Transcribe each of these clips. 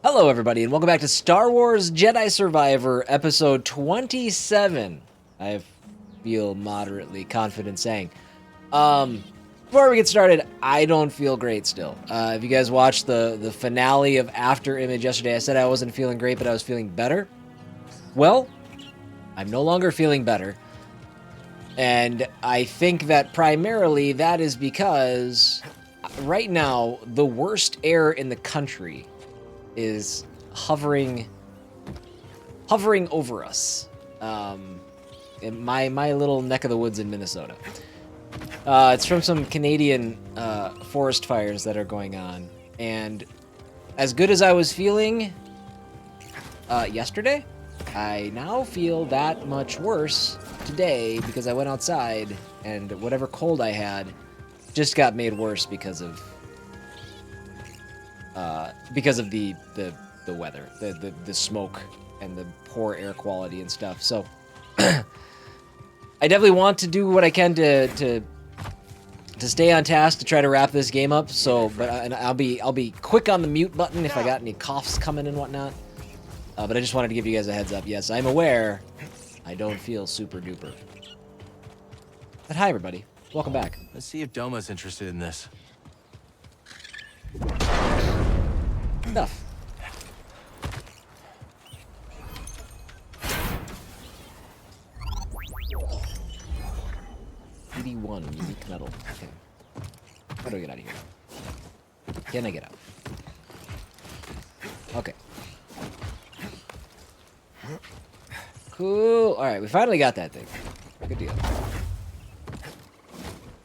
Hello, everybody, and welcome back to Star Wars Jedi Survivor, episode 27. I feel moderately confident saying. Before we get started, I don't feel great still. If you guys watched the finale of After Image yesterday, I said I wasn't feeling great, but I was feeling better. Well, I'm no longer feeling better. And I think that primarily that is because right now, the worst air in the country is hovering over us, in my little neck of the woods in Minnesota. It's from some Canadian forest fires that are going on, and as good as I was feeling yesterday, I now feel that much worse today because I went outside and whatever cold I had just got made worse because of the weather, the smoke, and the poor air quality and stuff. So I definitely want to do what I can to stay on task to try to wrap this game up. So, and I'll be quick on the mute button if I got any coughs coming and whatnot. But I just wanted to give you guys a heads up. Yes, I'm aware I don't feel super duper. But hi, everybody. Welcome back. Let's see if Doma's interested in this. Enough. PD1, unique metal. Okay. How do I get out of here? Can I get out? Okay. Cool. Alright, we finally got that thing. Good deal.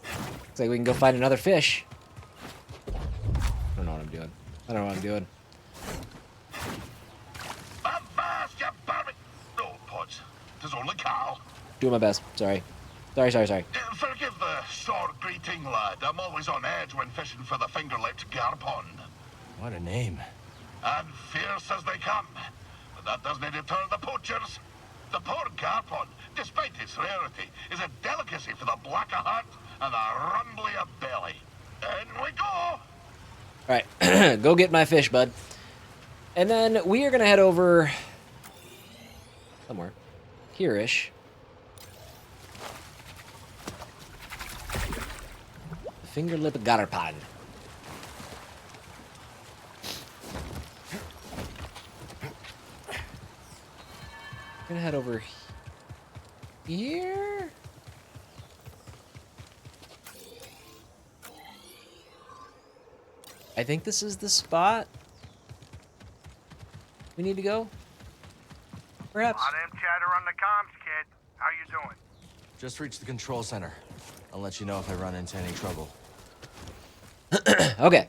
Looks like we can go find another fish. I don't know what I'm doing. I don't know what I'm doing. No, Pods. Tis only Cal. Doing my best. Sorry. Sorry. Forgive the short greeting, lad. I'm always on edge when fishing for the finger-lipped garpon. What a name. And fierce as they come. But that doesn't deter the poachers. The poor garpon, despite its rarity, is a delicacy for the black of heart and the rumbly of belly. In we go! Alright, go get my fish, bud. And then we are going to head over somewhere. Here-ish. The Finger-Lip Garpon. I'm going to head over here. I think this is the spot we need to go. Perhaps. Lot of chatter on the comms, kid. How you doing? Just reached the control center. I'll let you know if I run into any trouble. Okay.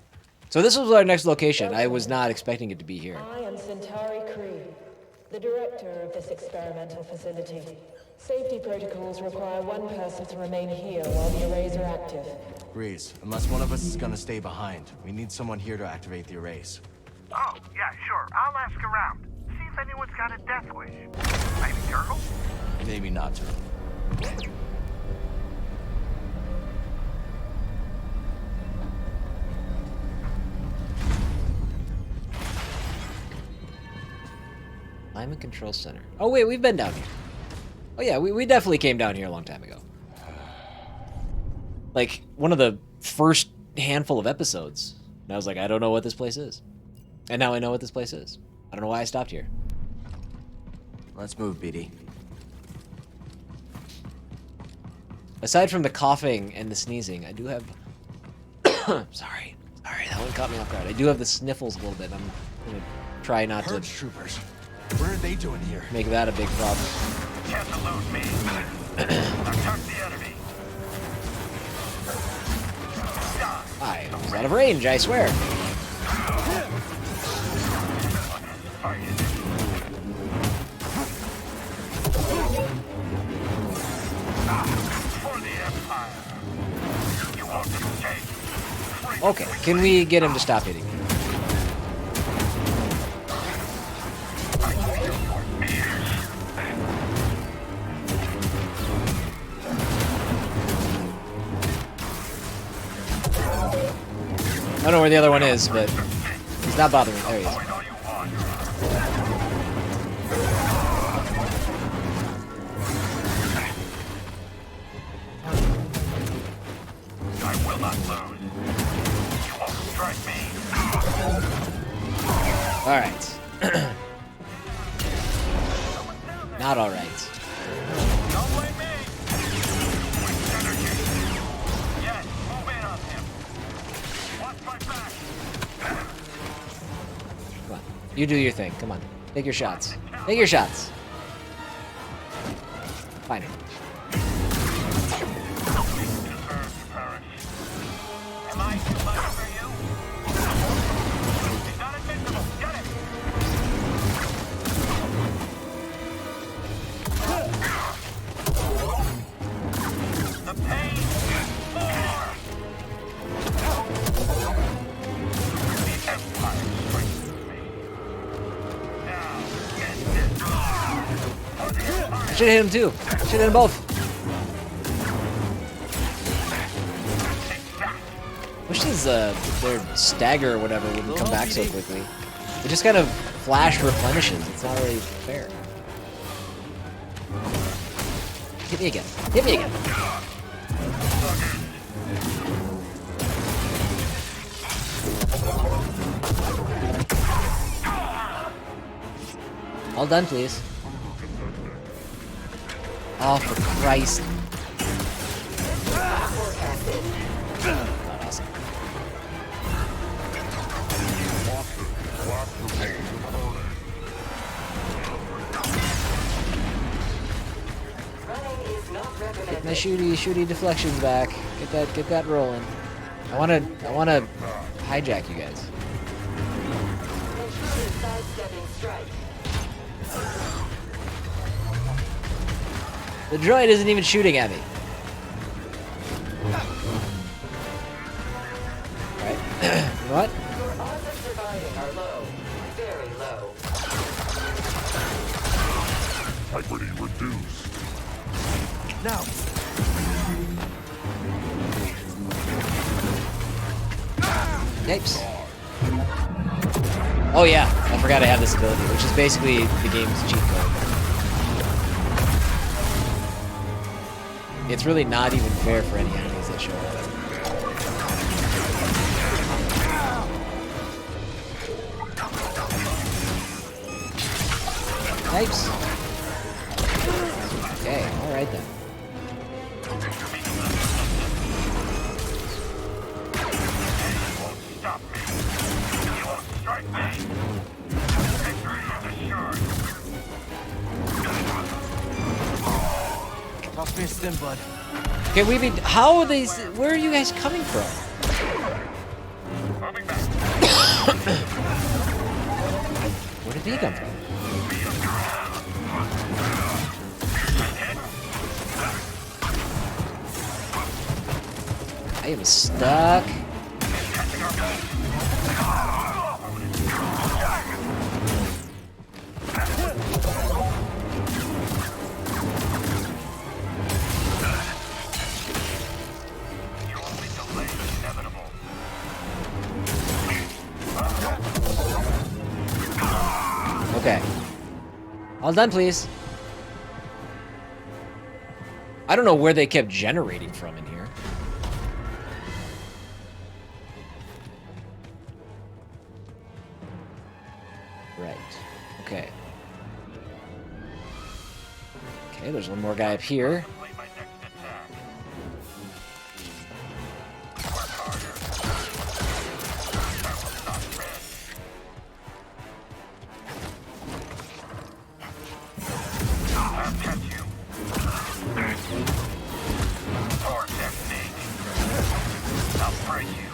So this was our next location. I was not expecting it to be here. I am Centauri Cree, the director of this experimental facility. Safety protocols require one person to remain here while the arrays are active. Breeze, unless one of us is gonna stay behind, we need someone here to activate the arrays. Oh, yeah, sure. I'll ask around. See if anyone's got a death wish. Maybe Turtle? Maybe not to. I'm a control center. Oh wait, we've been down here. Oh yeah, we definitely came down here a long time ago. Like, one of the first handful of episodes. And I was like, I don't know what this place is. And now I know what this place is. I don't know why I stopped here. Let's move, BD. Aside from the coughing and the sneezing, I do have... Sorry, that one caught me off guard. I do have the sniffles a little bit. I'm gonna try not Purge to troopers. What are they doing here? make that a big problem. Can't lose me. Attack the enemy. I was out of range, I swear. For the Empire. You want to take? Okay, can we get him to stop hitting me? I don't know where the other one is, but he's not bothering me. There he is. I will not lose. You won't strike me. All right. Not all right. Don't blame me. Waste energy. Yes, move in on him. Watch my back. Come on. You do your thing. Come on. Take your shots. Take your shots. Fine. Am I too much for you? He's not invincible. Get it. The pain is more. The Empire strengthens me. Now, get this. I should hit him too. Should hit them both. Wish their stagger or whatever wouldn't come back so quickly. It just kind of flash replenishes. It's not really fair. Hit me again. Hit me again. All done, please. Oh, for Christ. Not awesome. Get my shooty deflections back. Get that rolling. I wanna hijack you guys. The droid isn't even shooting at me. Alright. You know what? Your odds of surviving are low. Very low. Integrity reduced. Now. Yipes. Oh yeah, I forgot I have this ability, which is basically the game's cheat code. It's really not even fair for any enemies that show up. Yipes. Okay, alright then. Stop me. You won't strike me. Victory is assured. Toss me a stim, bud. Okay, how are these? Where are you guys coming from? Moving back. Where did he come from? I am stuck. Okay. All done, please. I don't know where they kept generating from in here. Right. Okay. Okay, there's one more guy up here. My next attack. I'll catch you. Or technique. I'll break you.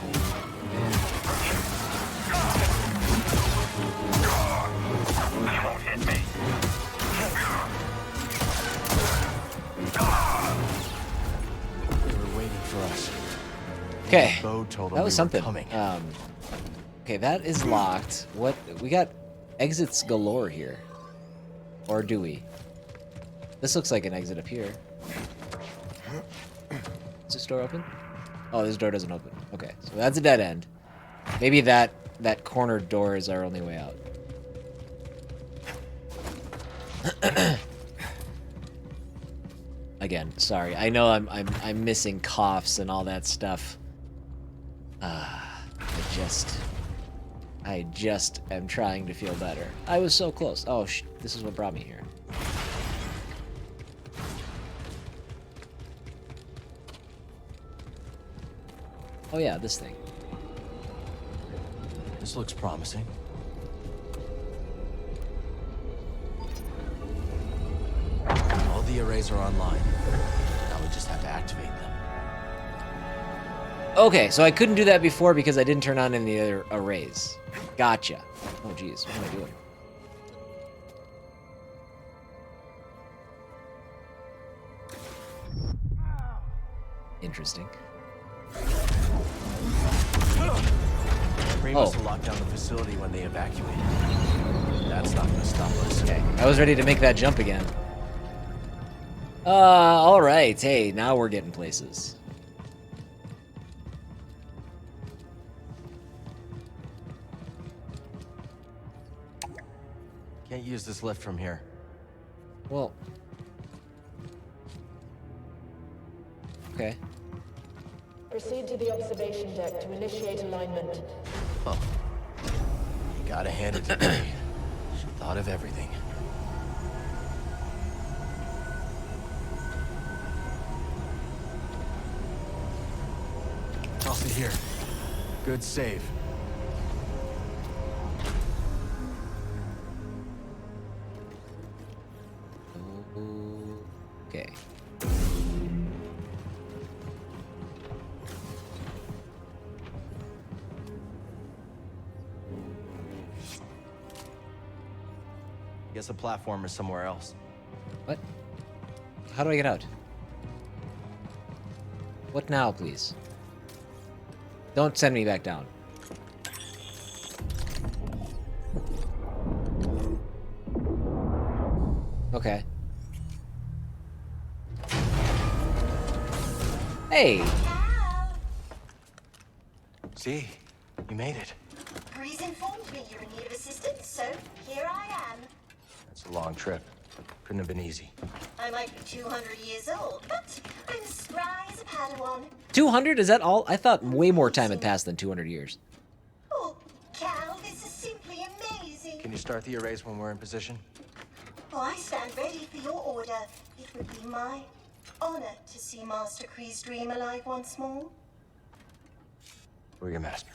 You won't hit me. They were waiting for us. Okay. Bode told them That was we something. were coming. Okay, that is locked. What? We got exits galore here. Or do we? This looks like an exit up here. Is this door open? Oh, this door doesn't open. Okay, so that's a dead end. Maybe that corner door is our only way out. Again, sorry. I know I'm missing coughs and all that stuff. I just am trying to feel better. I was so close. Oh, this is what brought me here. Oh yeah, this thing. This looks promising. All the arrays are online. Now we just have to activate them. Okay, so I couldn't do that before because I didn't turn on any other arrays. Gotcha. Oh geez, what am I doing? Interesting. Rey must have locked down the facility when they evacuated. That's not gonna stop us. Okay, I was ready to make that jump again. Alright, hey, now we're getting places. Can't use this lift from here. Well. Okay. Proceed to the observation deck to initiate alignment. Huh. You gotta hand it to me. She thought of everything. Toss it here. Good save. Okay. Guess the platform is somewhere else. What? How do I get out? What now, please? Don't send me back down. Okay. Hey! See? You made it. Breeze informed me you're in need of assistance, so here I am. It's a long trip. Couldn't have been easy. I might be 200 years old, but I'm as spry as a Padawan. 200? Is that all? I thought way more time had passed than 200 years. Oh, Cal, this is simply amazing. Can you start the arrays when we're in position? Oh, I stand ready for your order. It would be my honor to see Master Kree's dream alive once more. We're your master.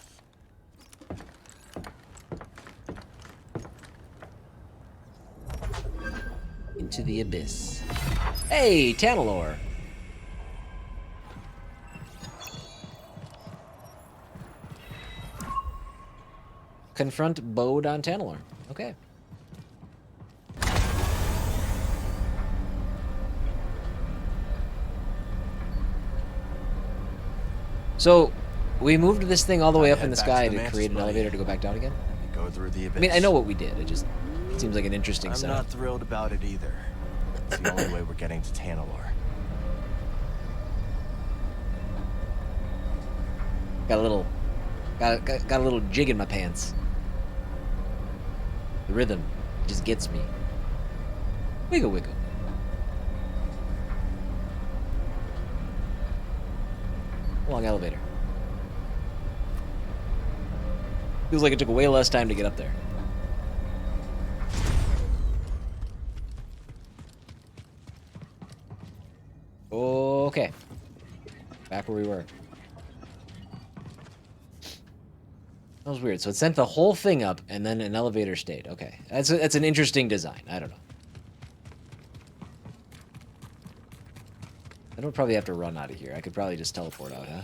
Into the abyss. Hey, Tanalorr. Confront Bode on Tanalorr. Okay. So, we moved this thing all the way up in the sky to create an elevator to go back down again? Go through the abyss. I mean, I know what we did. It just seems like an interesting I'm setup. not thrilled about it either. It's the only way we're getting to Tanalorr. Got a little jig in my pants. The rhythm just gets me. Wiggle, wiggle. Long elevator. Feels like it took way less time to get up there. Okay. Back where we were. That was weird. So it sent the whole thing up, and then an elevator stayed. Okay. That's an interesting design. I don't know. I don't probably have to run out of here. I could probably just teleport out, huh?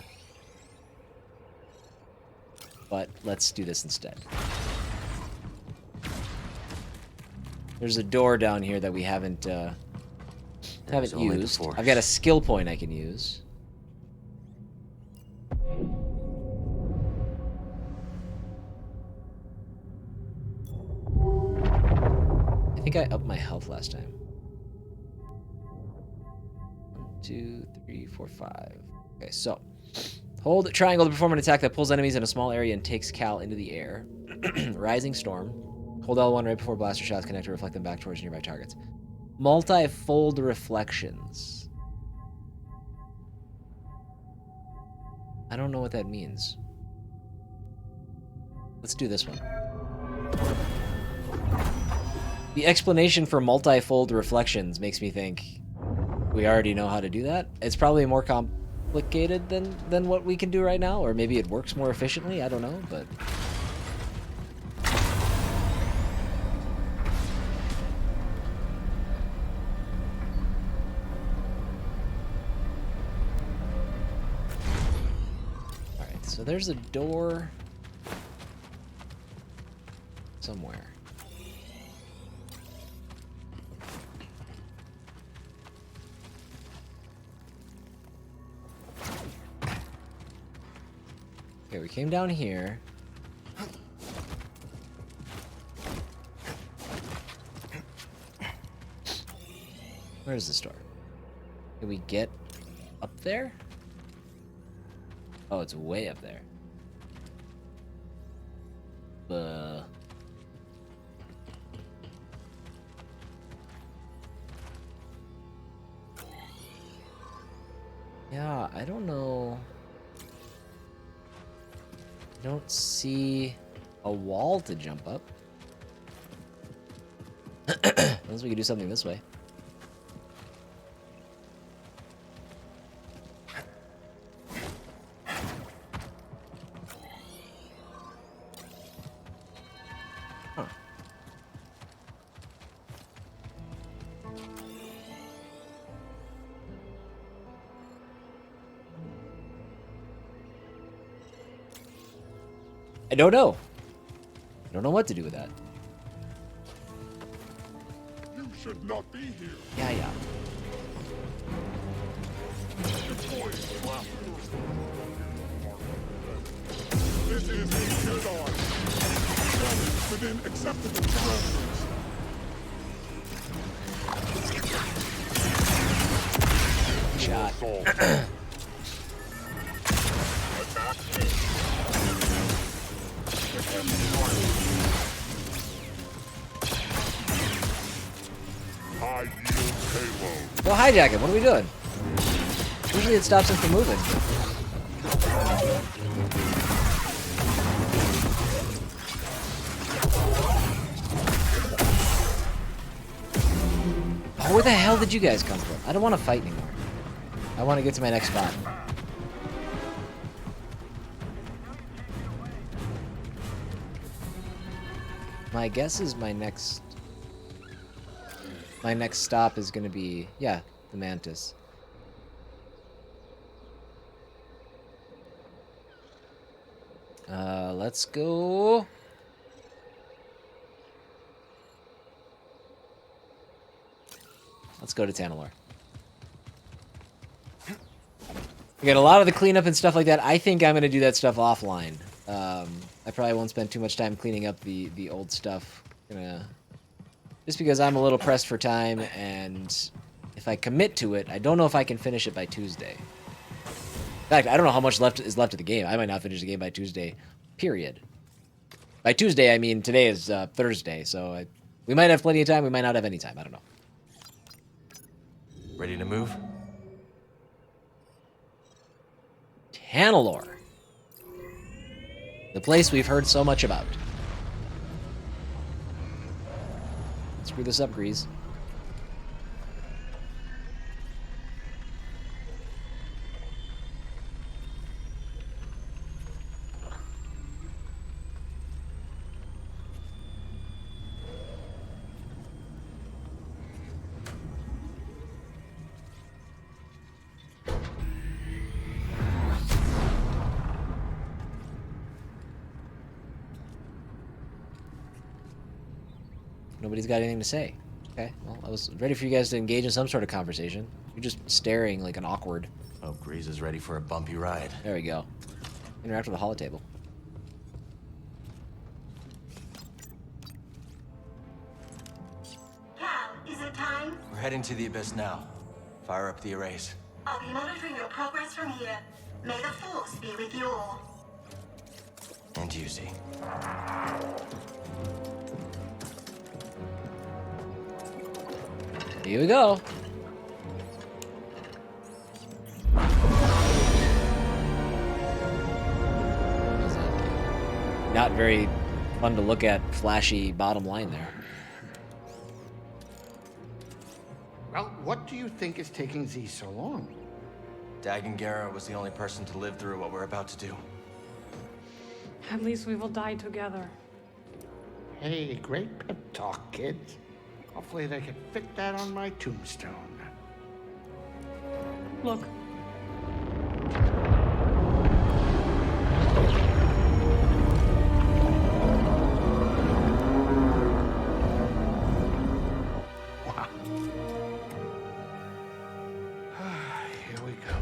But let's do this instead. There's a door down here that we haven't used. I've got a skill point I can use. I think I upped my health last time. 1, 2, 3, 4, 5. Okay, so hold triangle to perform an attack that pulls enemies in a small area and takes Cal into the air. Rising storm. Hold L1 right before blaster shots connect to reflect them back towards nearby targets. Multi-fold reflections. I don't know what that means. Let's do this one. The explanation for multi-fold reflections makes me think we already know how to do that. It's probably more complicated than what we can do right now, or maybe it works more efficiently, I don't know, but... Alright, so there's a door somewhere. Okay, we came down here. Where is this door? Can we get up there? Oh, it's way up there. Yeah, I don't know. I don't see a wall to jump up. Unless we could do something this way. Huh. I don't know. I don't know what to do with that. You should not be here. Yeah, yeah. This is a Jedi. Within acceptable parameters. Shot. I yield payload. Well, hijack him. What are we doing? Usually it stops him from moving. Oh, where the hell did you guys come from? I don't want to fight anymore. I want to get to my next spot. My guess is my next stop is going to be, yeah, the Mantis. Let's go. Let's go to Tanalorr. Again, a lot of the cleanup and stuff like that, I think I'm going to do that stuff offline. I probably won't spend too much time cleaning up the old stuff. Just because I'm a little pressed for time, and if I commit to it, I don't know if I can finish it by Tuesday. In fact, I don't know how much is left of the game. I might not finish the game by Tuesday, period. By Tuesday, I mean today is Thursday, so we might have plenty of time, we might not have any time, I don't know. Ready to move? Tanalorr. The place we've heard so much about. Screw this up, Grease. Nobody's got anything to say. Okay, well, I was ready for you guys to engage in some sort of conversation. You're just staring like an awkward. Oh, Grease is ready for a bumpy ride. There we go. Interact with the holotable. Cal, is it time? We're heading to the Abyss now. Fire up the arrays. I'll be monitoring your progress from here. May the Force be with you all. And you, Z. Here we go. Not very fun to look at, flashy bottom line there. Well, what do you think is taking Z so long? Dagengara was the only person to live through what we're about to do. At least we will die together. Hey, great pep talk, kids. Hopefully they can fit that on my tombstone. Look. Wow. Here we go.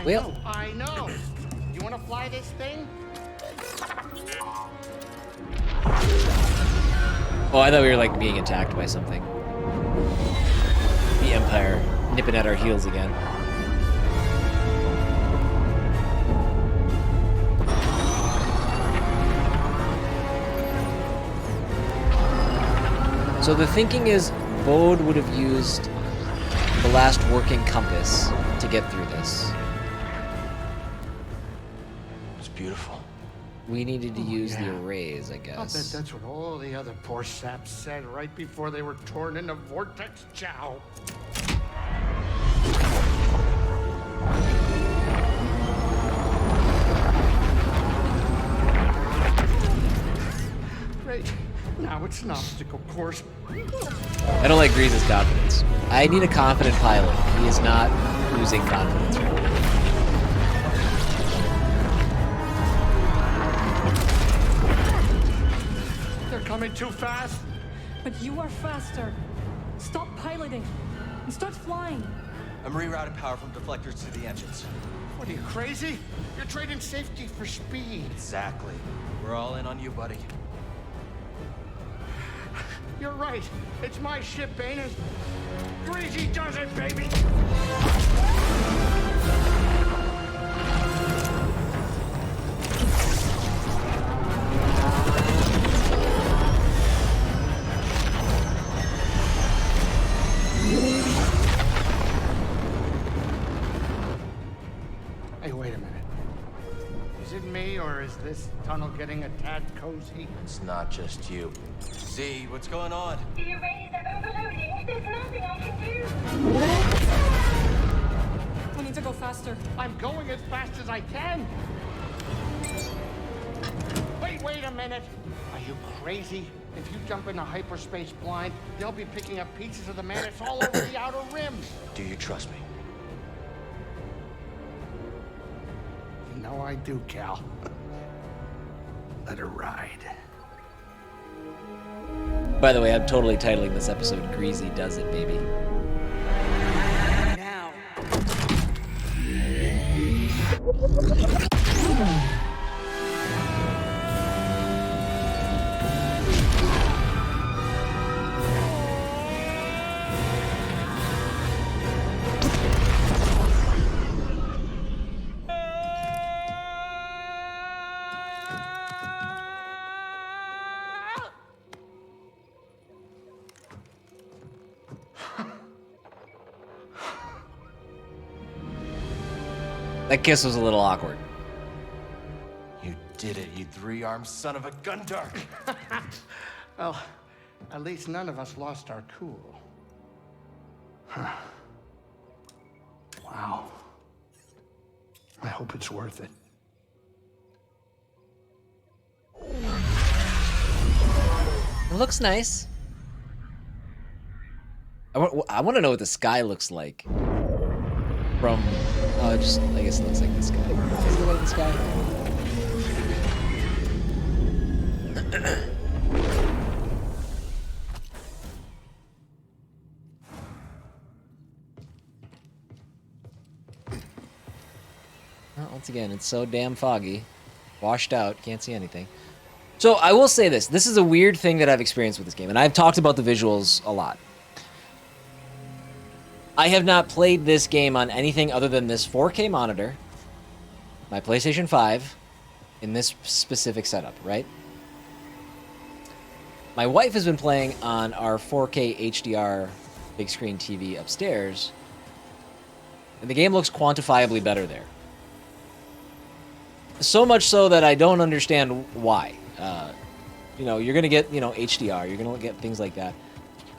Well, I know. You want to fly this thing? oh, I thought we were like being attacked by something. The Empire nipping at our heels again. So the thinking is Bode would have used the last working compass to get through this. It's beautiful. We needed to use the arrays, I I'll bet guess. that's what all the other poor saps said right before they were torn into Vortex Chow. Great. Now it's an obstacle course. I don't like Grease's confidence. I need a confident pilot. He is not losing confidence right now. They're coming too fast. But you are faster. Stop piloting and start flying. I'm rerouting power from deflectors to the engines. What are you, crazy? You're trading safety for speed. Exactly. We're all in on you, buddy. You're right. It's my ship, ain't it? Greasy does it, baby! Hey, wait a minute. Is it me, or is this tunnel getting a tad cozy? It's not just you. Z, what's going on? The arrays are overloading. There's nothing I can do. We need to go faster. I'm going as fast as I can. Wait a minute. Are you crazy? If you jump into hyperspace blind, they'll be picking up pieces of the Mantis all over the outer rim. Do you trust me? You know I do, Cal. Let her ride. By the way, I'm totally titling this episode Greasy Does It, Baby. Now. That kiss was a little awkward. You did it, you three-armed son of a Gundar! Well, at least none of us lost our cool. Huh. Wow. I hope it's worth it. It looks nice. I want to know what the sky looks like. From, I guess it looks like this guy. Does it look like this guy? Well, once again, it's so damn foggy. Washed out, can't see anything. So I will say this. This is a weird thing that I've experienced with this game, and I've talked about the visuals a lot. I have not played this game on anything other than this 4K monitor, my PlayStation 5, in this specific setup, right? My wife has been playing on our 4K HDR big screen TV upstairs, and the game looks quantifiably better there. So much so that I don't understand why. You know, you're going to get, you know, HDR. You're going to get things like that.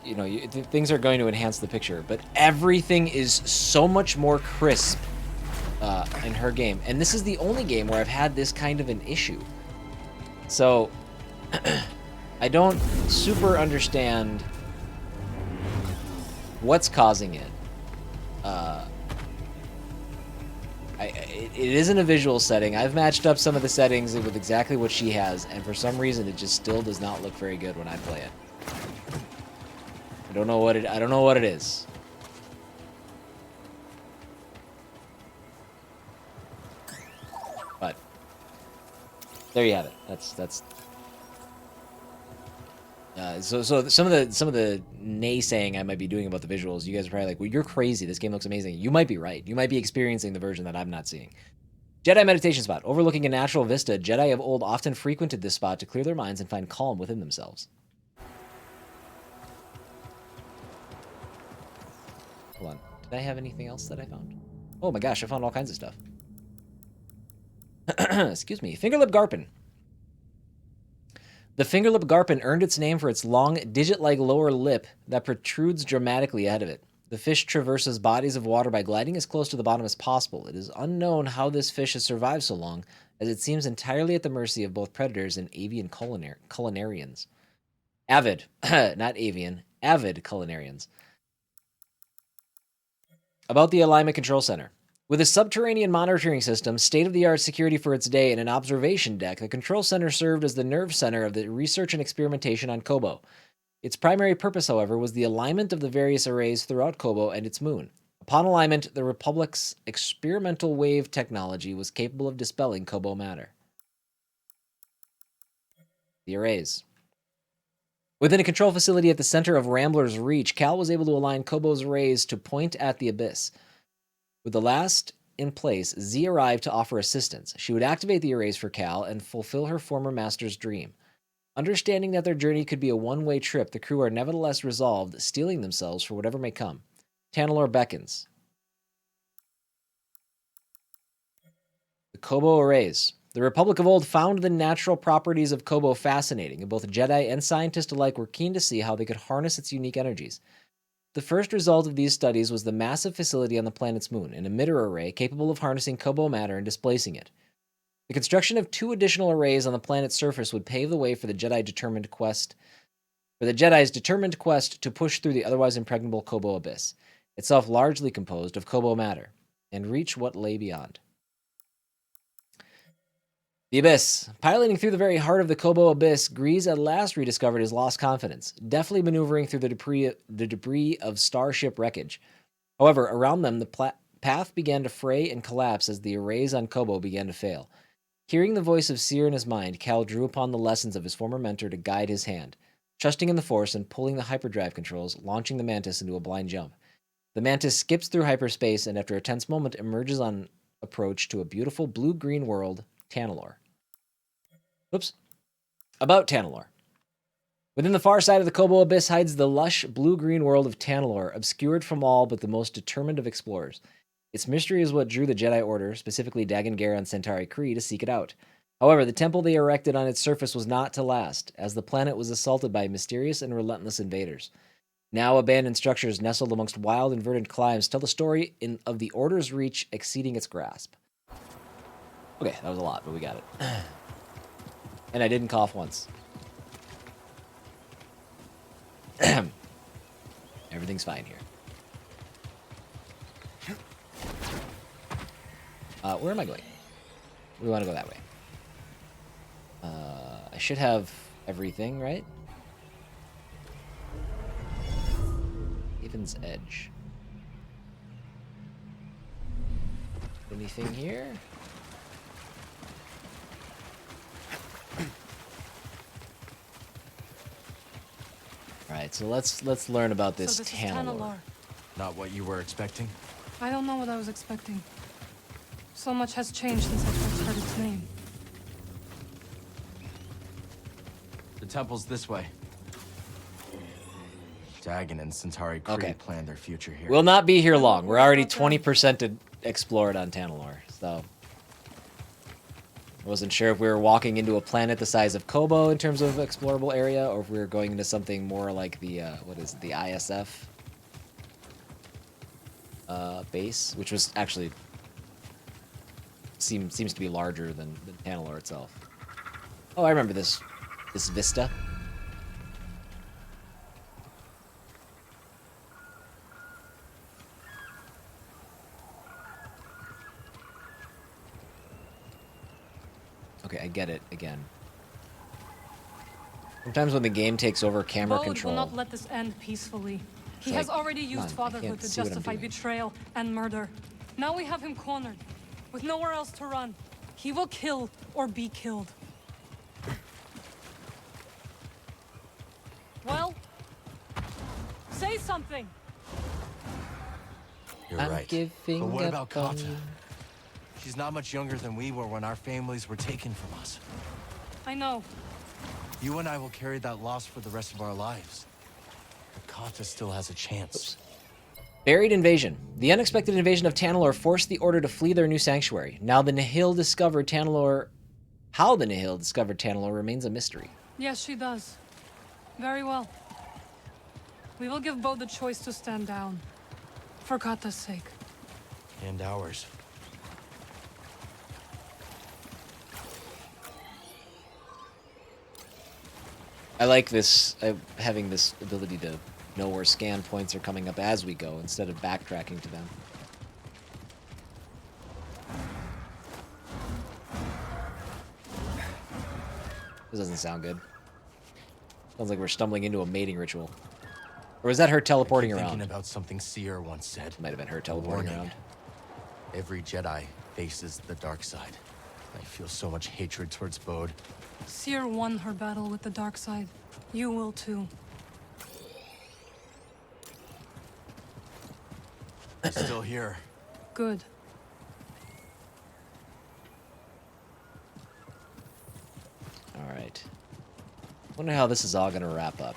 You know, things are going to enhance the picture. But everything is so much more crisp in her game. And this is the only game where I've had this kind of an issue. So, I don't super understand what's causing it. It isn't a visual setting. I've matched up some of the settings with exactly what she has, and for some reason it just still does not look very good when I play it. I don't know what it is. But there you have it. That's so some of the naysaying I might be doing about the visuals, you guys are probably like, well, you're crazy. This game looks amazing. You might be right. You might be experiencing the version that I'm not seeing. Jedi meditation spot. Overlooking a natural vista, Jedi of old often frequented this spot to clear their minds and find calm within themselves. Hold on. Did I have anything else that I found? Oh my gosh, I found all kinds of stuff. Excuse me. Fingerlip Garpin. The fingerlip garpin earned its name for its long, digit-like lower lip that protrudes dramatically ahead of it. The fish traverses bodies of water by gliding as close to the bottom as possible. It is unknown how this fish has survived so long, as it seems entirely at the mercy of both predators and avian culinarians. Avid, not avian, avid culinarians. About the Alignment Control Center. With a subterranean monitoring system, state-of-the-art security for its day, and an observation deck, the control center served as the nerve center of the research and experimentation on Koboh. Its primary purpose, however, was the alignment of the various arrays throughout Koboh and its moon. Upon alignment, the Republic's experimental wave technology was capable of dispelling Koboh matter. The arrays. Within a control facility at the center of Rambler's Reach, Cal was able to align Koboh's arrays to point at the abyss. With the last in place, Z arrived to offer assistance. She would activate the arrays for Cal and fulfill her former master's dream. Understanding that their journey could be a one-way trip, the crew are nevertheless resolved, steeling themselves for whatever may come. Tanalorr beckons. The Koboh arrays. The Republic of old found the natural properties of Koboh fascinating, and both Jedi and scientists alike were keen to see how they could harness its unique energies. The first result of these studies was the massive facility on the planet's moon, an emitter array capable of harnessing Koboh matter and displacing it. The construction of 2 additional arrays on the planet's surface would pave the way for the Jedi's determined quest to push through the otherwise impregnable Koboh abyss, itself largely composed of Koboh matter, and reach what lay beyond. The Abyss. Piloting through the very heart of the Koboh Abyss, Grease at last rediscovered his lost confidence, deftly maneuvering through the debris of starship wreckage. However, around them, the path began to fray and collapse as the arrays on Koboh began to fail. Hearing the voice of Seer in his mind, Cal drew upon the lessons of his former mentor to guide his hand, trusting in the Force and pulling the hyperdrive controls, launching the Mantis into a blind jump. The Mantis skips through hyperspace and after a tense moment emerges on approach to a beautiful blue-green world, Tanalorr. Oops. About Tanalorr. Within the far side of the Koboh Abyss hides the lush, blue-green world of Tanalorr, obscured from all but the most determined of explorers. Its mystery is what drew the Jedi Order, specifically Dagan Gera and Centauri Khri, to seek it out. However, the temple they erected on its surface was not to last, as the planet was assaulted by mysterious and relentless invaders. Now abandoned structures nestled amongst wild and verdant climes tell the story of the Order's reach exceeding its grasp. Okay, that was a lot, but we got it. And I didn't cough once. Everything's fine here. Where am I going? We want to go that way. I should have everything, right? Haven's Edge. Anything here? Alright, so let's learn about this, So this is Tanalorr. Not what you were expecting? I don't know what I was expecting. So much has changed since I first heard its name. The temple's this way. Dagon and Centauri Kree planned their future here. We'll not be here long. We're already 20% explored on Tanalorr, so... I wasn't sure if we were walking into a planet the size of Koboh in terms of explorable area, or if we were going into something more like the, what is it, the ISF base, which was actually... seems to be larger than Tanalorr itself. Oh, I remember this vista. Okay, I get it again. Sometimes when the game takes over camera Bode control... will not let this end peacefully. He like, has already used come on, I fatherhood can't to see what I'm justify doing. betrayal and murder. Now we have him cornered, with nowhere else to run. He will kill or be killed. Well, say something. You're I'm right. giving But what up about on Kata? you. She's not much younger than we were when our families were taken from us. I know. You and I will carry that loss for the rest of our lives. But Kata still has a chance. Buried invasion. The unexpected invasion of Tanalorr forced the Order to flee their new sanctuary. Now the Nihil discovered Tanalorr... How the Nihil discovered Tanalorr remains a mystery. Yes, she does. Very well. We will give Bode the choice to stand down. For Kata's sake. And ours. I like this, having this ability to know where scan points are coming up as we go, instead of backtracking to them. This doesn't sound good. Sounds like we're stumbling into a mating ritual. Or was that her teleporting around? Thinking about something Seer once said. Might have been her teleporting around. Every Jedi faces the dark side. I feel so much hatred towards Bode. Seer won her battle with the dark side. You will too. I'm still here. Good. Alright. Wonder how this is all gonna wrap up.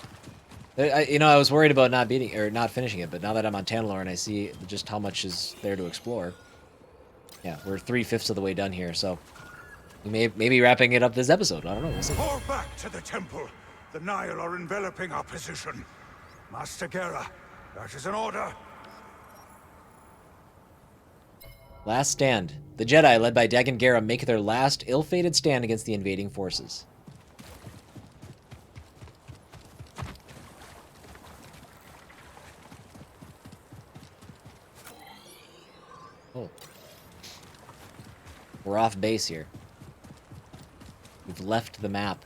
I was worried about not finishing it, but now that I'm on Tanalorr and I see just how much is there to explore. Yeah, we're 3/5 of the way done here, so we may be wrapping it up this episode. I don't know. We'll see. Fall back to the temple. The Nihil are enveloping our position. Master Gera, that is an order. Last stand. The Jedi, led by Dagon Gera, make their last ill-fated stand against the invading forces. Oh. We're off base here. We've left the map.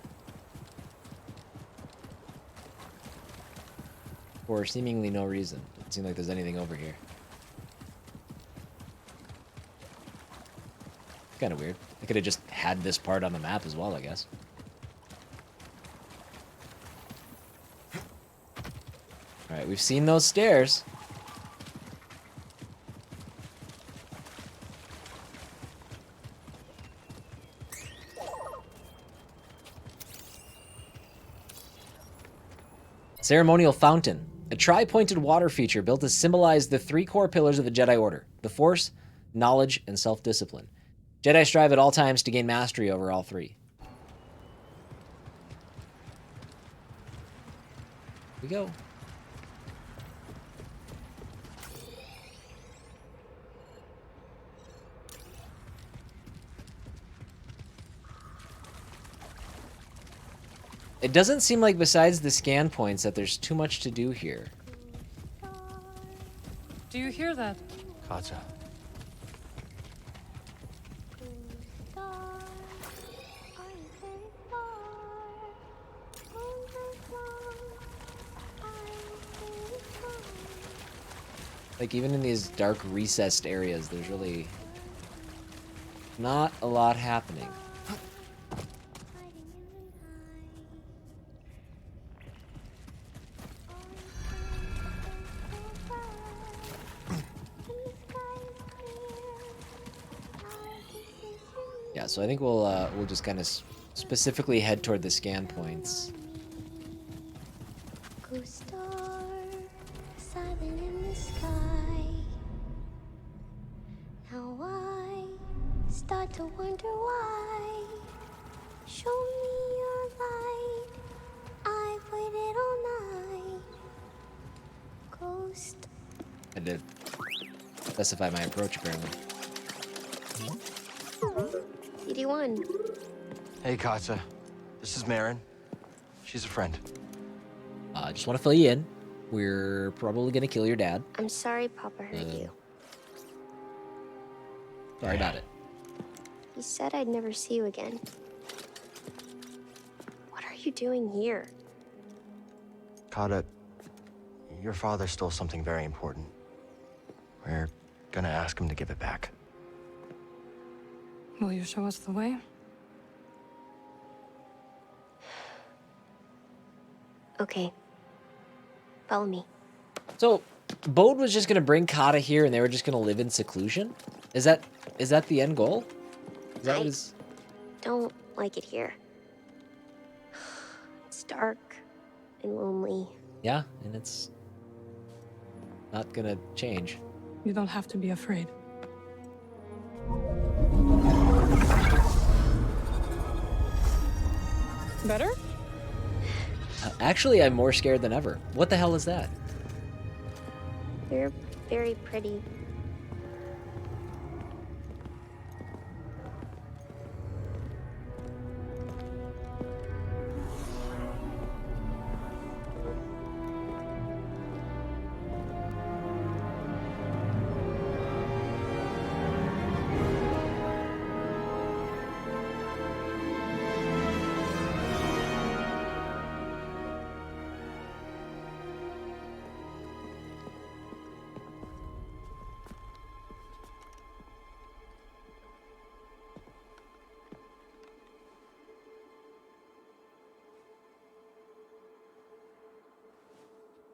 For seemingly no reason. Doesn't seem like there's anything over here. Kind of weird. I could have just had this part on the map as well, I guess. Alright, we've seen those stairs. Ceremonial Fountain. A tri-pointed water feature built to symbolize the three core pillars of the Jedi Order. The Force, knowledge, and self-discipline. Jedi strive at all times to gain mastery over all three. Here we go. It doesn't seem like besides the scan points that there's too much to do here. Do you hear that? Kata. Like, even in these dark, recessed areas, there's really not a lot happening. Yeah, so I think we'll just kind of specifically head toward the scan points. sky. Now I start to wonder why. Show me your light. I've waited all night. Ghost. I did specify my approach apparently. CD1. Hey, Katsa. This is Marin. She's a friend. I just want to fill you in. We're probably gonna kill your dad. I'm sorry Papa hurt you. Sorry about it. He said I'd never see you again. What are you doing here? Kata, your father stole something very important. We're gonna ask him to give it back. Will you show us the way? Okay. Follow me. So, Bode was just gonna bring Kata here, and they were just gonna live in seclusion. Is that the end goal? Is that what is? Don't like it here. It's dark and lonely. Yeah, and it's not gonna change. You don't have to be afraid. Better? Actually, I'm more scared than ever. What the hell is that? You're very pretty.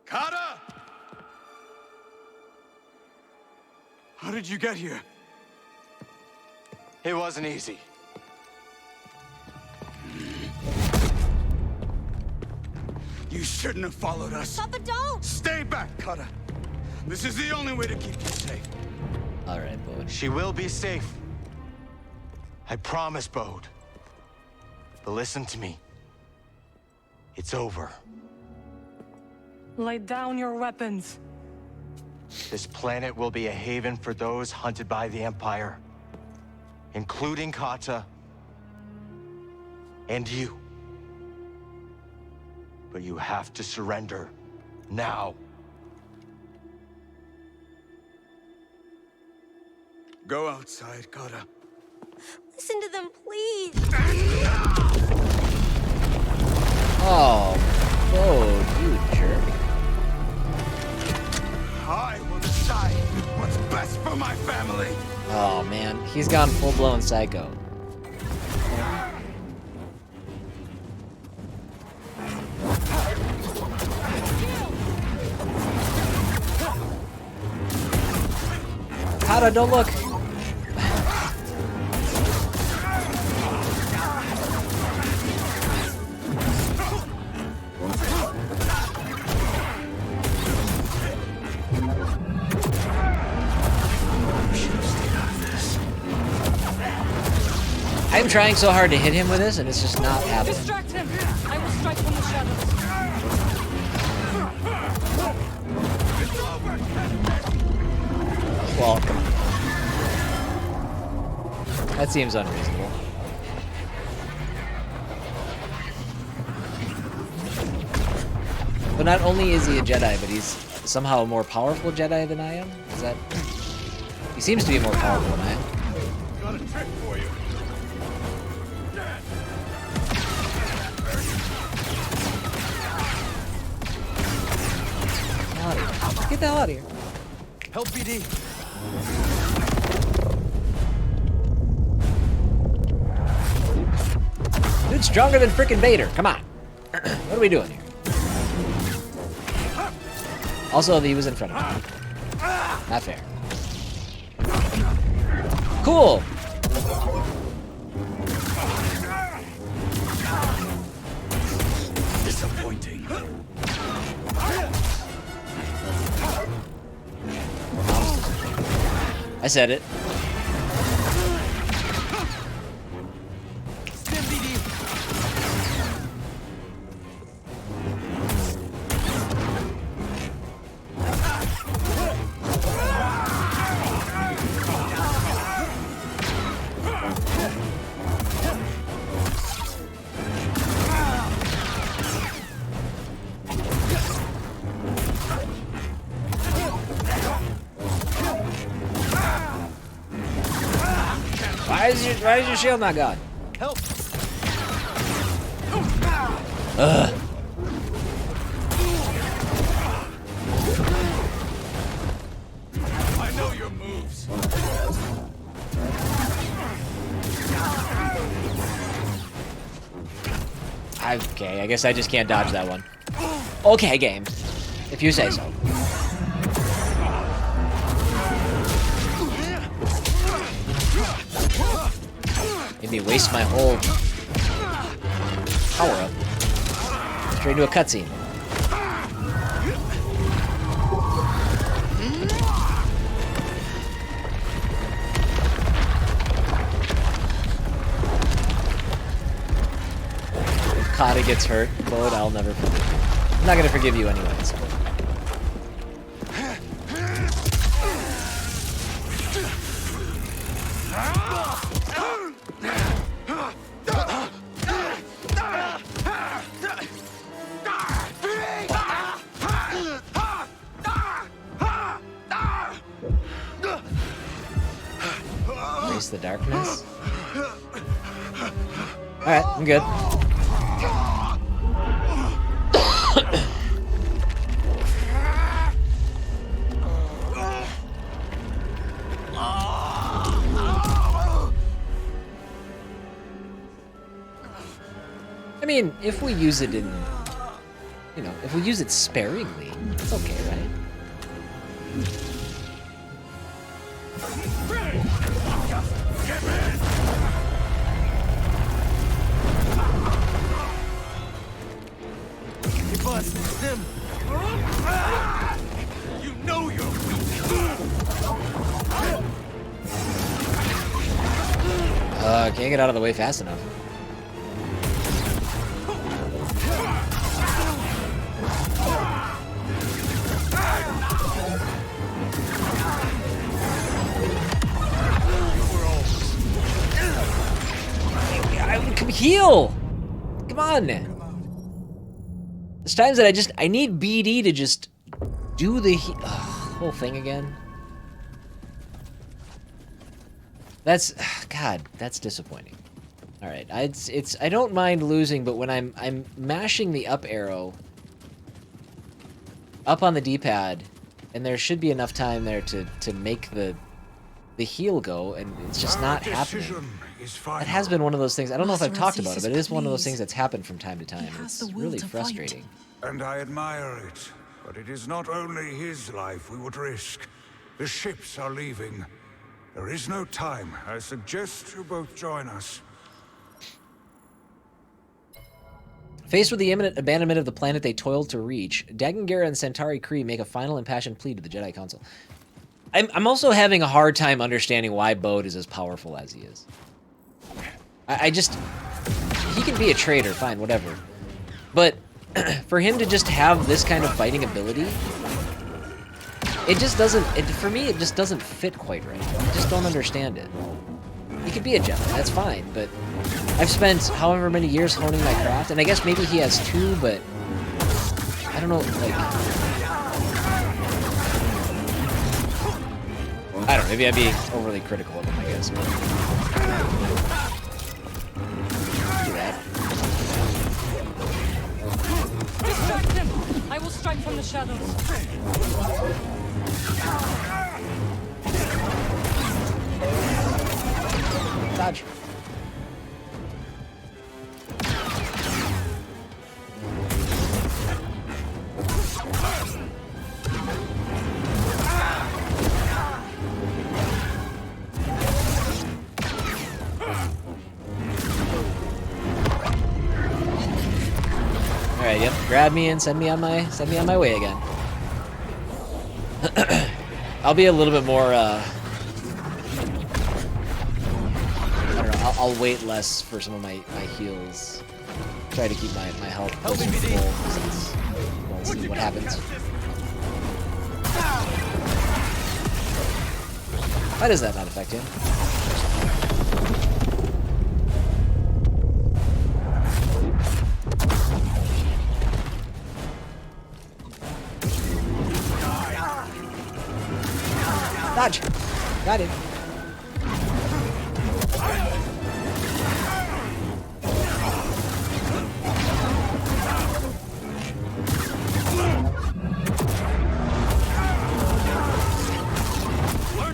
Kata! How did you get here? It wasn't easy. You shouldn't have followed us. Papa, don't! Stay back, Kata. This is the only way to keep you safe. All right, Bode. She will be safe. I promise, Bode. But listen to me. It's over. Lay down your weapons. This planet will be a haven for those hunted by the Empire, including Kata and you. But you have to surrender now. Go outside, Kata. Listen to them, please. Oh, Bode, you jerk. I will decide what's best for my family. Oh man, he's gone full-blown psycho. Kata, don't look. I'm trying so hard to hit him with this, and it's just not happening. Distract him! I will strike from the shadows. Well, come on. That seems unreasonable. But not only is he a Jedi, but he's somehow a more powerful Jedi than I am? Is that... He seems to be more powerful than I am. Got a trick for you. Get the hell out of here. Help BD. Dude's stronger than frickin' Vader. Come on. What are we doing here? Also, he was in front of me. Not fair. Cool. Disappointing. I said it. Why is your shield not gone? Help! Ugh. I know your moves. Okay, I guess I just can't dodge that one. Okay, game. If you say so. Made me waste my whole power up. Straight into a cutscene. Kata gets hurt. Bode, I'll never forgive you. I'm not gonna forgive you anyway, so. Face the darkness. Alright, I'm good. I mean, if we use it in, you know, if we use it sparingly, it's okay, right? You know you're weak. Can't get out of the way fast enough. Come heal! Come on! There's times that I need BD to just do the whole thing again. That's, God, that's disappointing. All right, I don't mind losing, but when I'm mashing the up arrow up on the D-pad, and there should be enough time there to make the heal go, and it's just not happening. That has been one of those things. I don't know if I've talked about it, but it is one of those things that's happened from time to time. It's really frustrating. And I admire it, but it is not only his life we would risk. The ships are leaving. There is no time. I suggest you both join us. Faced with the imminent abandonment of the planet they toiled to reach, Dagan Gera and Centauri Kree make a final impassioned plea to the Jedi Council. I'm also having a hard time understanding why Bode is as powerful as he is. I just... He can be a traitor, fine, whatever. But for him to just have this kind of fighting ability, it just doesn't... for me, it just doesn't fit quite right. I just don't understand it. He could be a Jedi, that's fine, but I've spent however many years honing my craft, and I guess maybe he has too, but I don't know, like... I don't know, maybe I'd be overly critical of him, I guess. But... Do that. Distract him! I will strike from the shadows. Dodge. All right, yep. Grab me and send me on my way again. I'll be a little bit more I'll wait less for some of my heals. Try to keep my health closer to full, since we'll see what happens. Why does that not affect him? Dodge! Got him.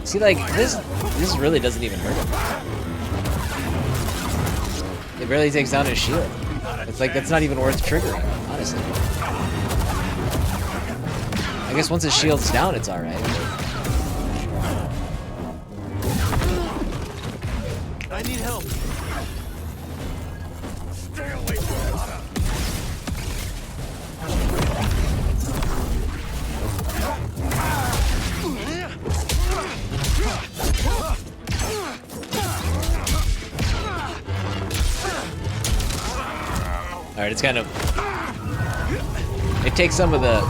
See, like, this really doesn't even hurt him. It barely takes down his shield. It's like, that's not even worth triggering, honestly. I guess once his shield's down, it's alright. I need help. Stay away from Bode. Alright, it's kind of... It takes some of the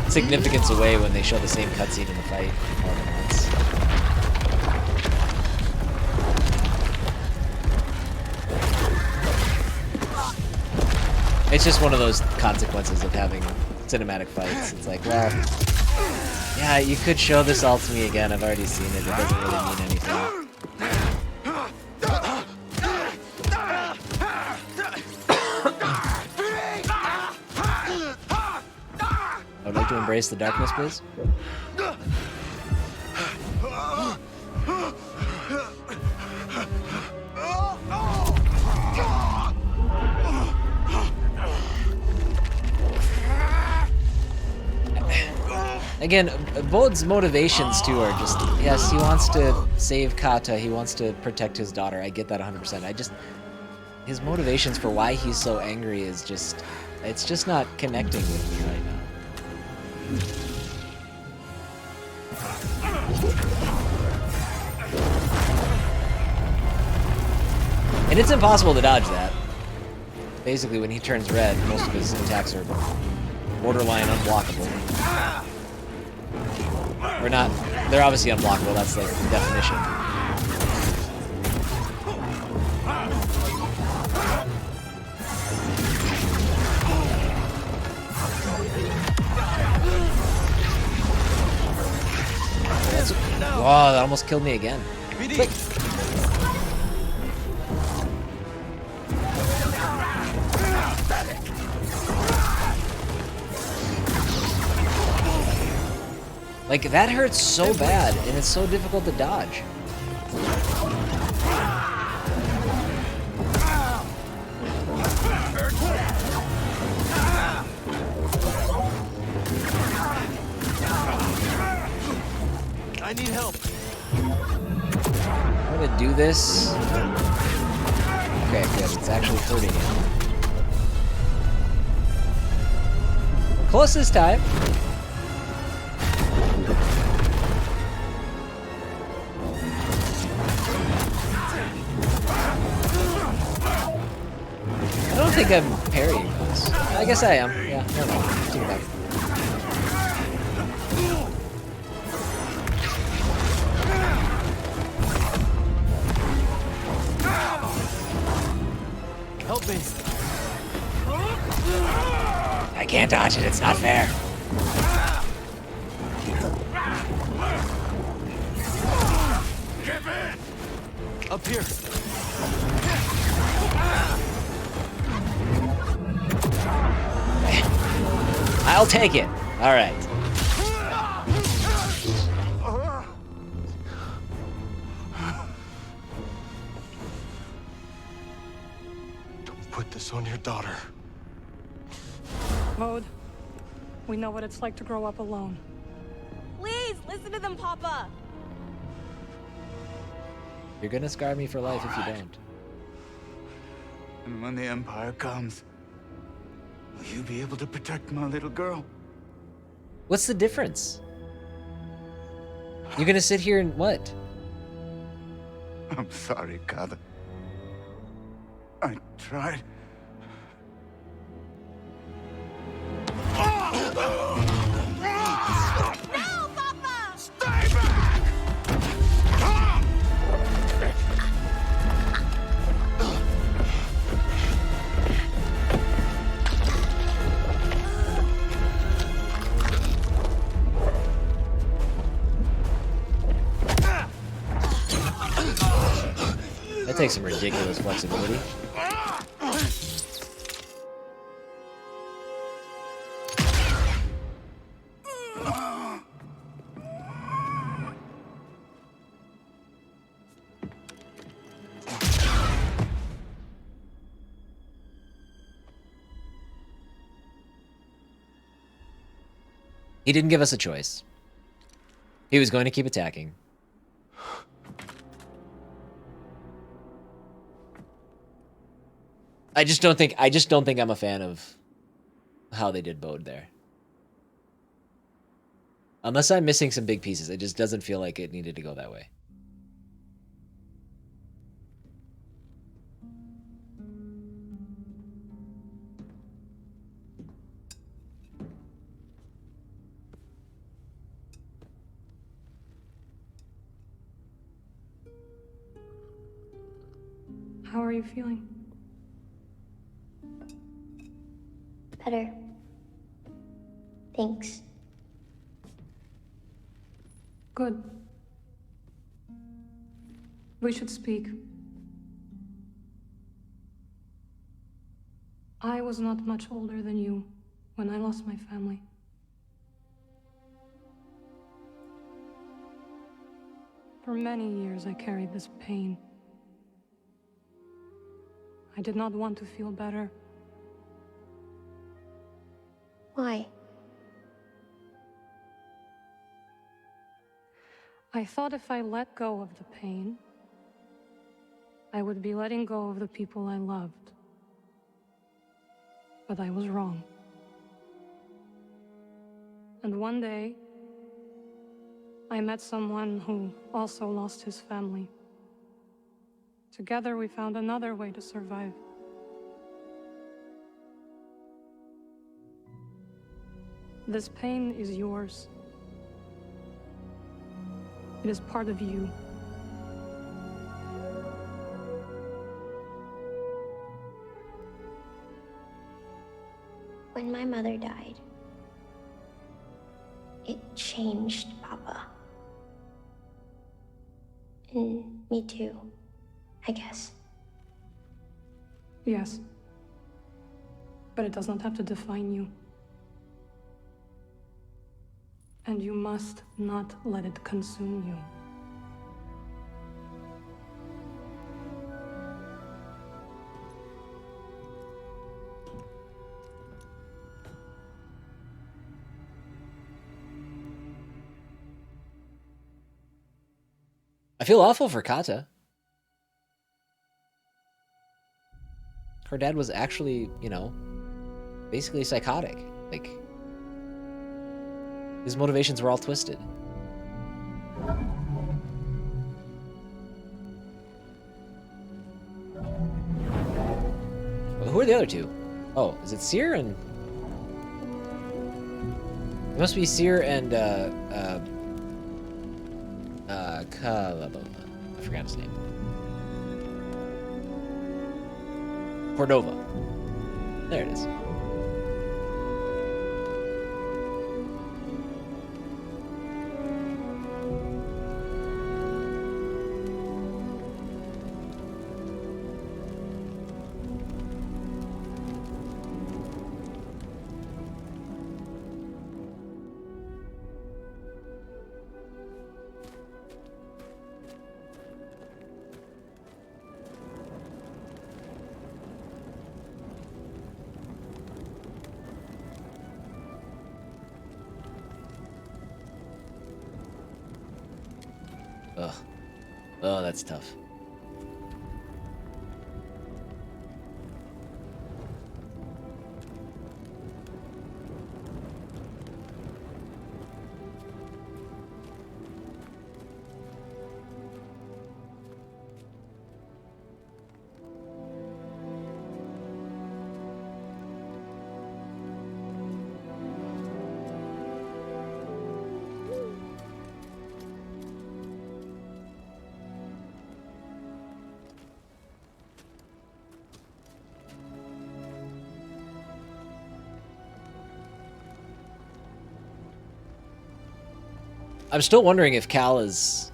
significance away when they show the same cutscene in the fight all at once. It's just one of those consequences of having cinematic fights. It's like, well, yeah, you could show this all to me again. I've already seen it. It doesn't really mean anything. I would like to embrace the darkness, please. Again, Bode's motivations too are just, yes, he wants to save Kata, he wants to protect his daughter. I get that 100%. His motivations for why he's so angry is just, it's just not connecting with me right now. And it's impossible to dodge that. Basically, when he turns red, most of his attacks are borderline unblockable. Or not, they're obviously unblockable, that's like the definition. Wow, that almost killed me again. Quick. Like, that hurts so bad, and it's so difficult to dodge. I need help. I'm gonna do this. Okay, good. It's actually hurting him. Close this time. I don't think I'm parrying this. I guess I am. Yeah, never mind. Take it back. Help me. I can't dodge it. It's not fair. Up here. I'll take it. All right. Don't put this on your daughter. Bode, we know what it's like to grow up alone. Please, listen to them, Papa. You're gonna scar me for life if you don't. And when the Empire comes, will you be able to protect my little girl? What's the difference? You're gonna sit here and what? I'm sorry, Kata. I tried. No, Papa! Stay back! That takes some ridiculous flexibility. He didn't give us a choice. He was going to keep attacking. I just don't think I'm a fan of how they did Bode there. Unless I'm missing some big pieces, it just doesn't feel like it needed to go that way. How are you feeling? Better. Thanks. Good. We should speak. I was not much older than you when I lost my family. For many years I carried this pain. I did not want to feel better. Why? I thought if I let go of the pain, I would be letting go of the people I loved. But I was wrong. And one day, I met someone who also lost his family. Together we found another way to survive. This pain is yours. It is part of you. When my mother died, it changed Papa. And me too, I guess. Yes. But it does not have to define you. And you must not let it consume you. I feel awful for Kata. Her dad was actually, you know, basically psychotic. Like, his motivations were all twisted. Well, who are the other two? Oh, is it Seer and... It must be Seer and, I forgot his name. Cordova. There it is. Ugh. Oh, that's tough. I'm still wondering if Cal is,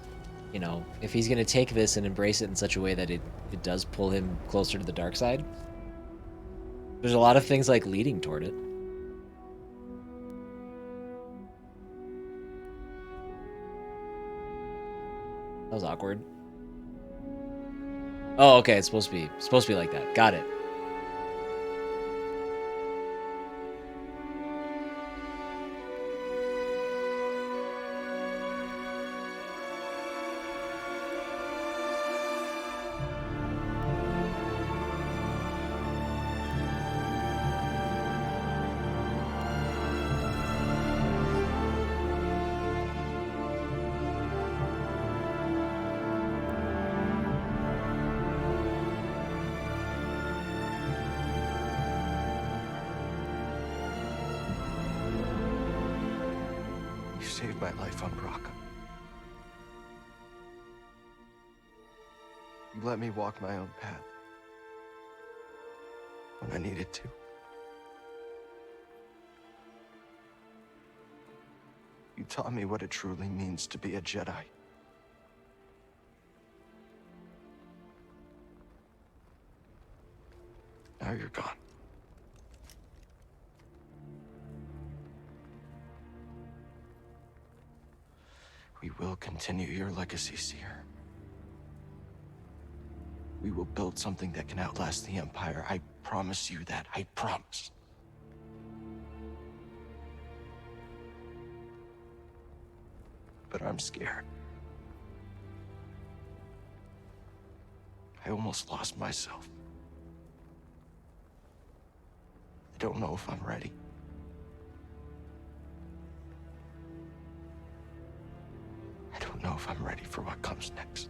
you know, if he's going to take this and embrace it in such a way that it does pull him closer to the dark side. There's a lot of things like leading toward it. That was awkward. Oh, okay, it's supposed to be like that. Got it. Saved my life on Bracca. You let me walk my own path when I needed to. You taught me what it truly means to be a Jedi. Now you're gone. We will continue your legacy, Seer. We will build something that can outlast the Empire. I promise you that. I promise. But I'm scared. I almost lost myself. I don't know if I'm ready. I don't know if I'm ready for what comes next.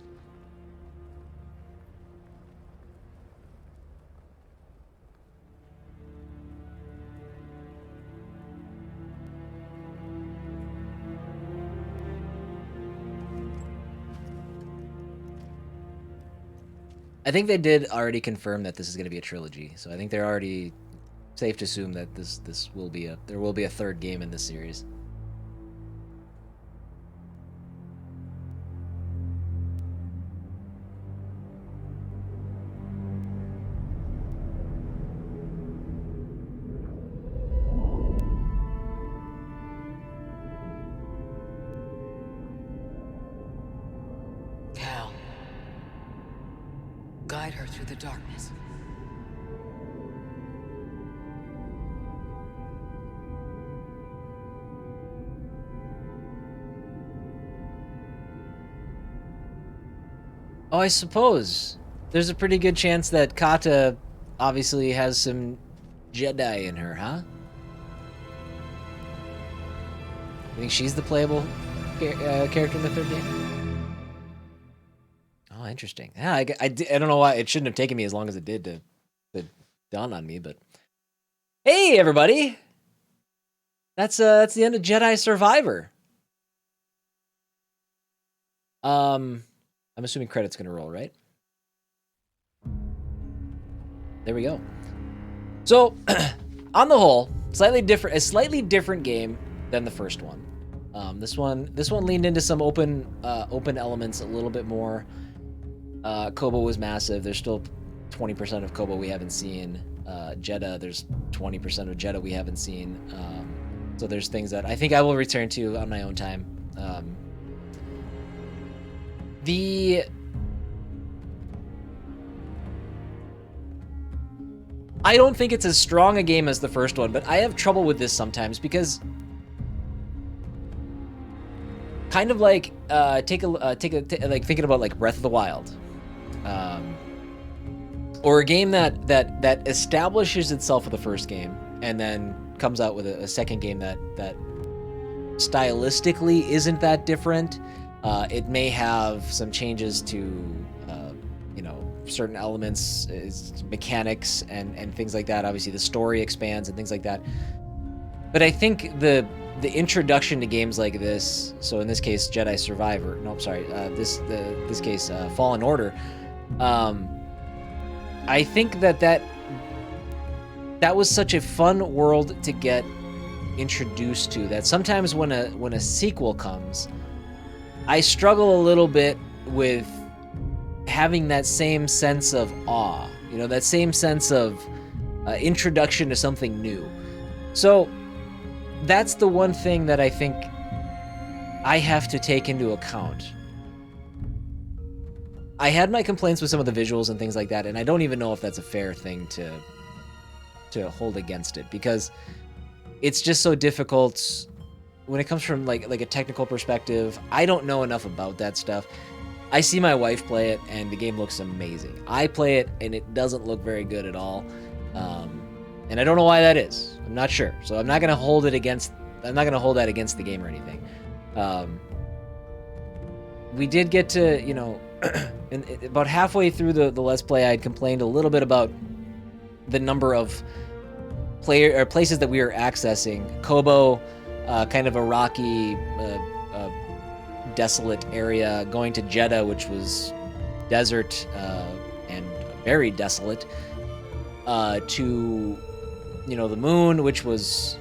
I think they did already confirm that this is going to be a trilogy, so I think they're already safe to assume that there will be a third game in this series. Cal, guide her through the darkness. Oh, I suppose there's a pretty good chance that Kata obviously has some Jedi in her, huh? I think she's the playable character in the third game. Oh, interesting. Yeah, I don't know why it shouldn't have taken me as long as it did to dawn on me, but hey, everybody, that's the end of Jedi Survivor. I'm assuming credit's gonna roll, right? There we go. So, on the whole, a slightly different game than the first one. This one leaned into some open elements a little bit more. Koboh was massive. There's still 20% of Koboh we haven't seen. Jeddah, there's 20% of Jeddah we haven't seen. So there's things that I think I will return to on my own time. I don't think it's as strong a game as the first one, but I have trouble with this sometimes because kind of like like thinking about like Breath of the Wild, or a game that establishes itself with the first game and then comes out with a second game that stylistically isn't that different. It may have some changes to certain elements, mechanics and things like that. Obviously the story expands and things like that, but I think the introduction to games like this, so in this case Jedi Survivor, this case Fallen Order, I think that was such a fun world to get introduced to that sometimes when a sequel comes, I struggle a little bit with having that same sense of awe, you know, that same sense of introduction to something new. So that's the one thing that I think I have to take into account. I had my complaints with some of the visuals and things like that, and I don't even know if that's a fair thing to hold against it, because it's just so difficult when it comes from like a technical perspective. I don't know enough about that stuff. I see my wife play it, and the game looks amazing. I play it, and it doesn't look very good at all, and I don't know why that is. I'm not sure, so I'm not gonna hold that against the game or anything. We did get to, you know, about halfway through the Let's Play, I had complained a little bit about the number of places that we were accessing. Koboh, kind of a rocky, desolate area, going to Jeddah, which was desert and very desolate, to, you know, the moon, which was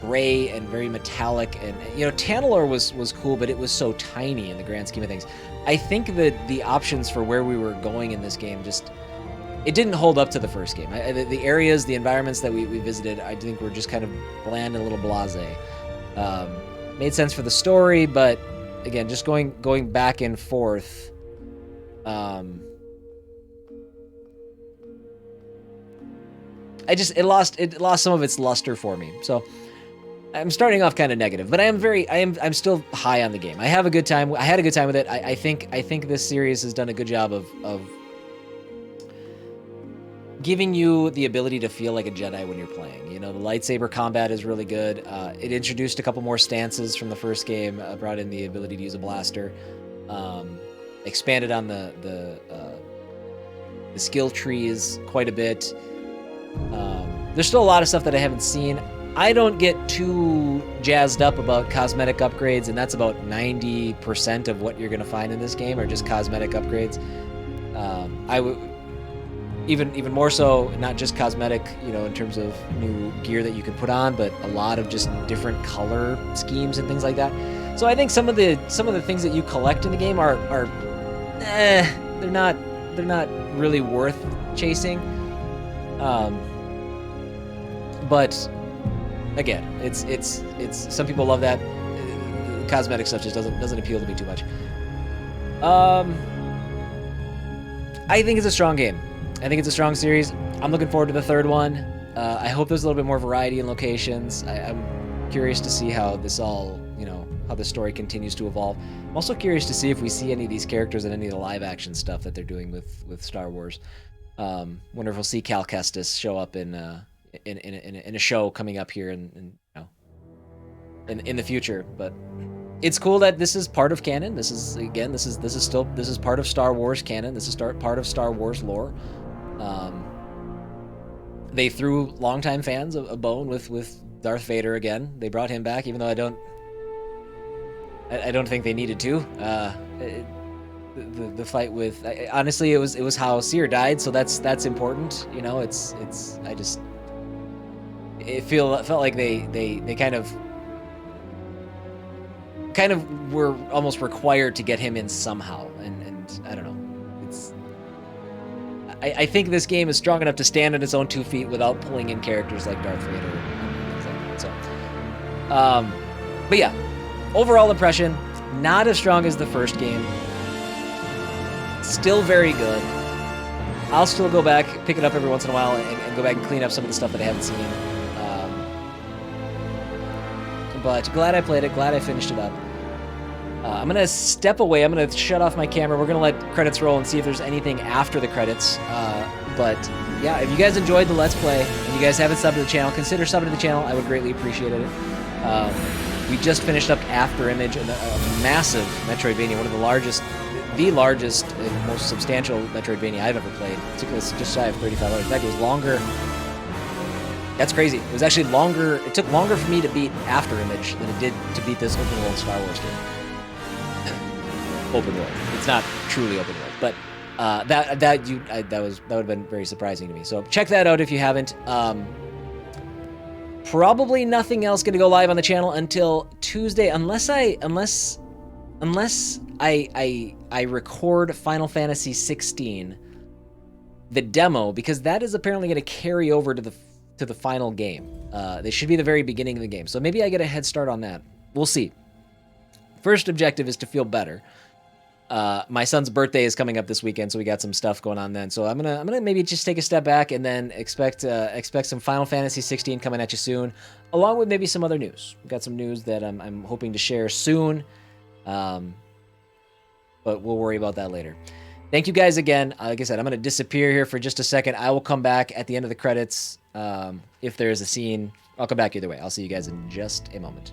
gray and very metallic, and, you know, Tanalorr was cool, but it was so tiny in the grand scheme of things. I think that the options for where we were going in this game just, it didn't hold up to the first game. The areas, the environments that we visited, I think were just kind of bland and a little blasé. Made sense for the story, but again, just going back and forth. It lost some of its luster for me. So I'm starting off kind of negative, but I'm still high on the game. I have a good time. I had a good time with it. I think this series has done a good job of giving you the ability to feel like a Jedi when you're playing. You know, the lightsaber combat is really good. It introduced a couple more stances from the first game, brought in the ability to use a blaster, expanded on the skill trees quite a bit. There's still a lot of stuff that I haven't seen. I don't get too jazzed up about cosmetic upgrades, and that's about 90% of what you're going to find in this game are just cosmetic upgrades. I would even more so, not just cosmetic, you know, in terms of new gear that you can put on, but a lot of just different color schemes and things like that. So I think some of the things that you collect in the game are they're not really worth chasing. But again, it's some people love that. Cosmetic stuff just doesn't appeal to me too much. I think it's a strong game. I think it's a strong series. I'm looking forward to the third one. I hope there's a little bit more variety in locations. I'm curious to see how this all, you know, how the story continues to evolve. I'm also curious to see if we see any of these characters in any of the live action stuff that they're doing with Star Wars. Wonder if we'll see Cal Kestis show up in a show coming up here in the future. But it's cool that this is part of canon. This is part of Star Wars canon. This is part of Star Wars lore. They threw longtime fans a bone with Darth Vader again. They brought him back, even though I don't think they needed to. The fight with, honestly, it was how Seer died, so that's important. You know, it felt like they kind of were almost required to get him in somehow, and I don't know. I think this game is strong enough to stand on its own 2 feet without pulling in characters like Darth Vader and things like that. So, but yeah, overall impression, not as strong as the first game. Still very good. I'll still go back, pick it up every once in a while, and go back and clean up some of the stuff that I haven't seen. But glad I played it, glad I finished it up. I'm going to step away. I'm going to shut off my camera. We're going to let credits roll and see if there's anything after the credits. But yeah, if you guys enjoyed the Let's Play and you guys haven't subbed to the channel, consider subbing to the channel. I would greatly appreciate it. We just finished up After Image, a massive Metroidvania, one of the largest and most substantial Metroidvania I've ever played. It took us just shy of 35 hours. In fact, it was longer. That's crazy. It was actually longer. It took longer for me to beat After Image than it did to beat this open world Star Wars game. Open world. It's not truly open world, but that would have been very surprising to me. So check that out if you haven't. Probably nothing else going to go live on the channel until Tuesday, unless unless I record Final Fantasy 16, the demo, because that is apparently going to carry over to the final game. They should be the very beginning of the game, so maybe I get a head start on that. We'll see. First objective is to feel better. My son's birthday is coming up this weekend, so we got some stuff going on then. So I'm gonna maybe just take a step back and then expect some Final Fantasy 16 coming at you soon, along with maybe some other news. We've got some news that I'm hoping to share soon, but we'll worry about that later. Thank you guys again. Like I said, I'm gonna disappear here for just a second. I will come back at the end of the credits if there is a scene. I'll come back either way. I'll see you guys in just a moment.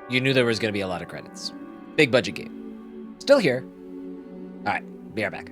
You knew there was going to be a lot of credits. Big budget game. Still here. All right, be right back.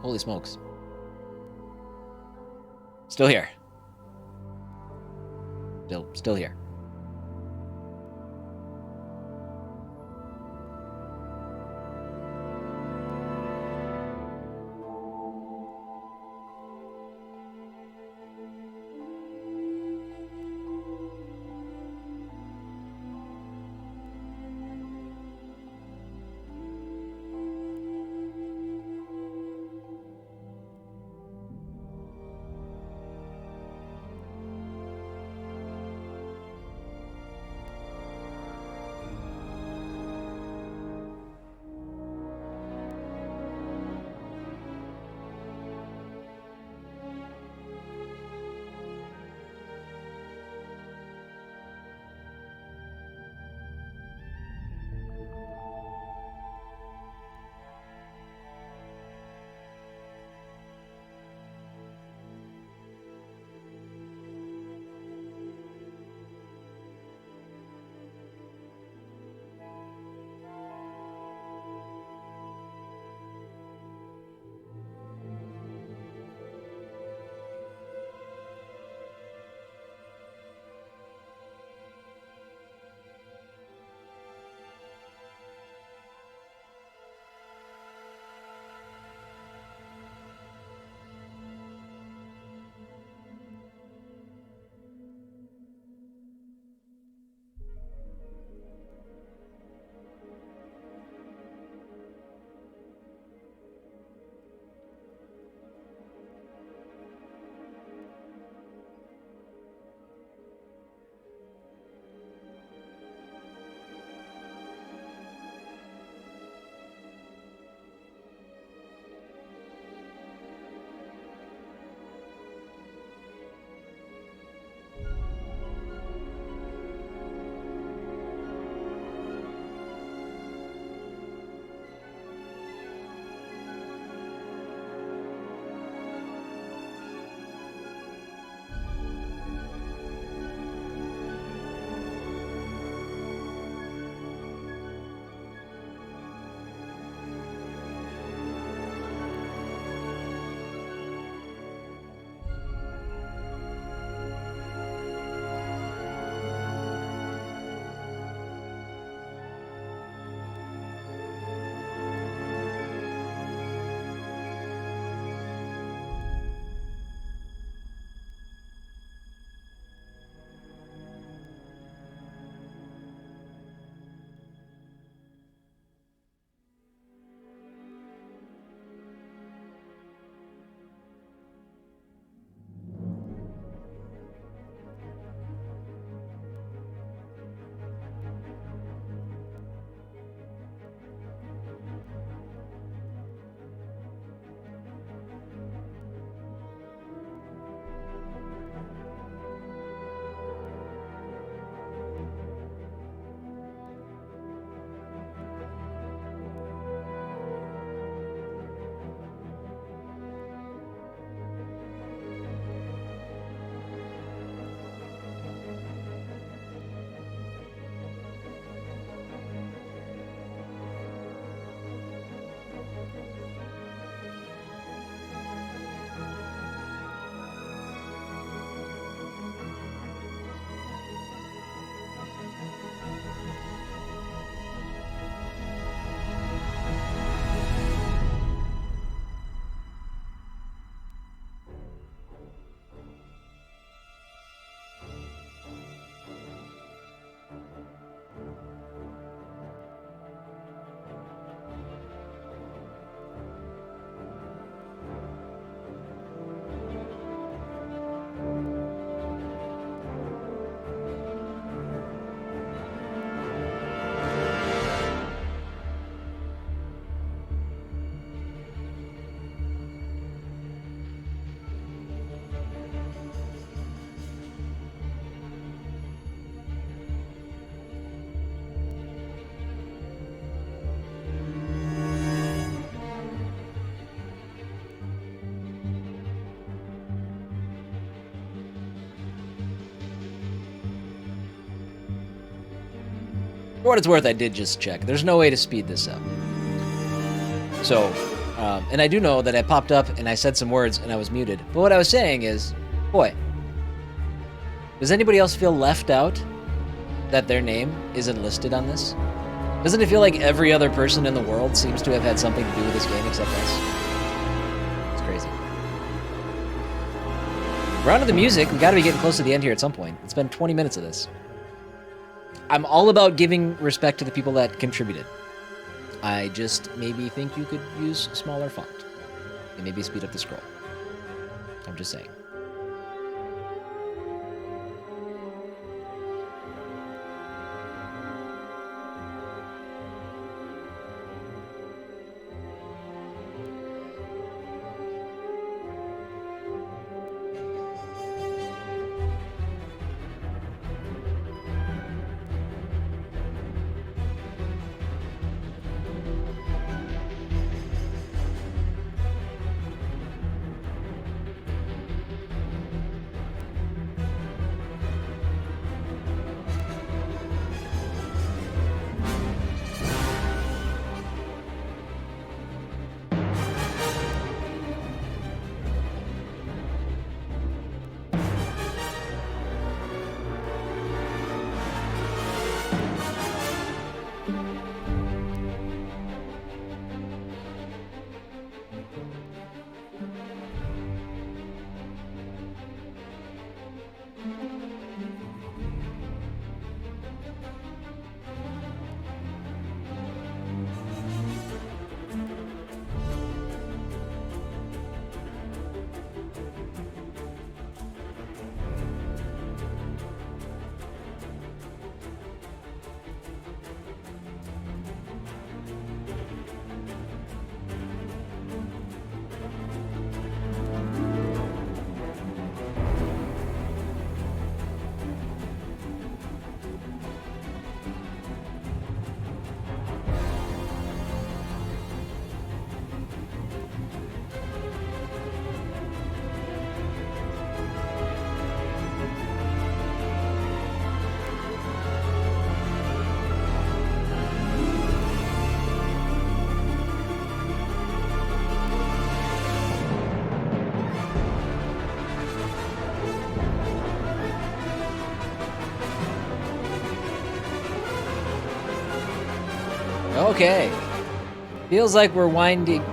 Holy smokes. Still here. Still here. For what it's worth, I did just check. There's no way to speed this up. So, And I do know that I popped up and I said some words and I was muted. But what I was saying is, boy, does anybody else feel left out that their name isn't listed on this? Doesn't it feel like every other person in the world seems to have had something to do with this game except us? It's crazy. We're on to the music. We gotta be getting close to the end here at some point. It's been 20 minutes of this. I'm all about giving respect to the people that contributed. I just maybe think you could use smaller font and maybe speed up the scroll. I'm just saying. Okay. Feels like we're winding.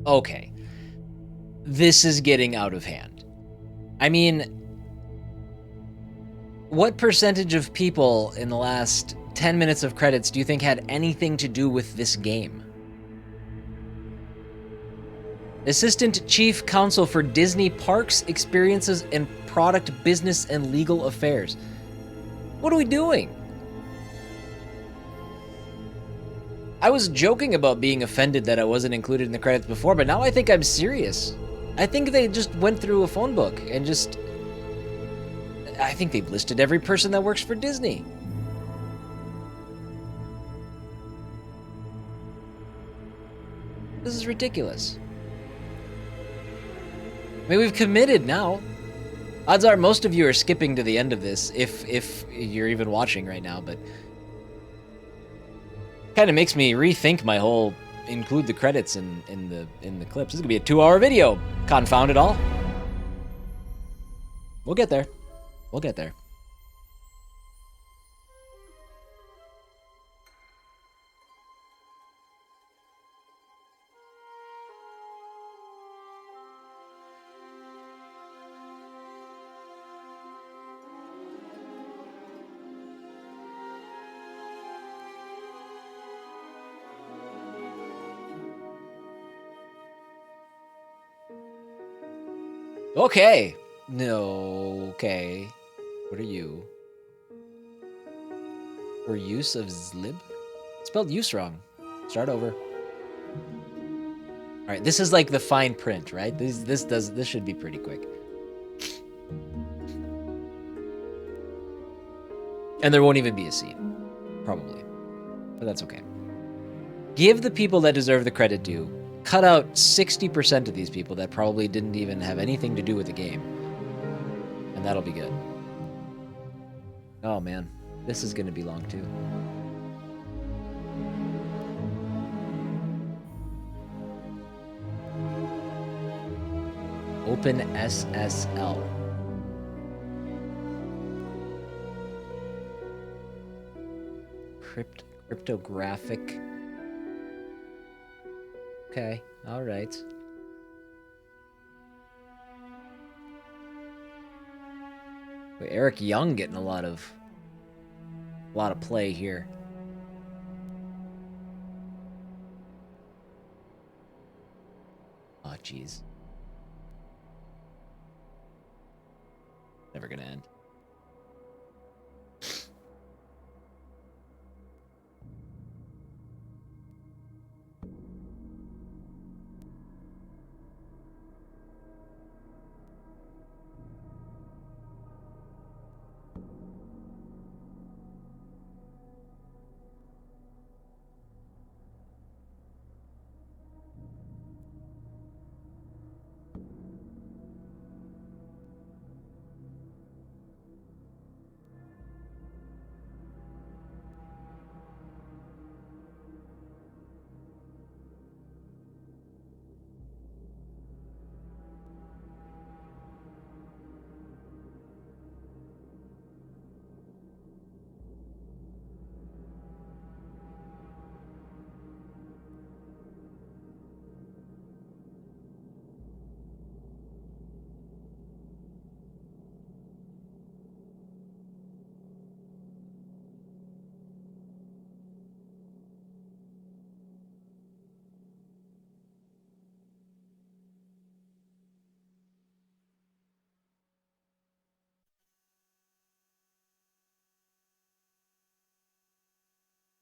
Okay. This is getting out of hand. I mean, what percentage of people in the last 10 minutes of credits do you think had anything to do with this game? Assistant Chief Counsel for Disney Parks, Experiences, and Product Business and Legal Affairs. What are we doing? I was joking about being offended that I wasn't included in the credits before, but now I think I'm serious. I think they just went through a phone book and just... I think they've listed every person that works for Disney. This is ridiculous. I mean, we've committed now. Odds are most of you are skipping to the end of this, if you're even watching right now, but... kind of makes me rethink my whole include the credits in the clips. This is gonna be a 2-hour video. Confound it all. We'll get there. We'll get there. Okay. No, okay. What are you? For use of Zlib? Spelled use wrong. Start over. Alright, this is like the fine print, right? This should be pretty quick. And there won't even be a scene. Probably. But that's okay. Give the people that deserve the credit due. Cut out 60% of these people that probably didn't even have anything to do with the game. And that'll be good. Oh man, this is gonna be long too. Open SSL. Cryptographic. Okay, all right. Wait, Eric Young getting a lot of play here. Oh, jeez. Never gonna end.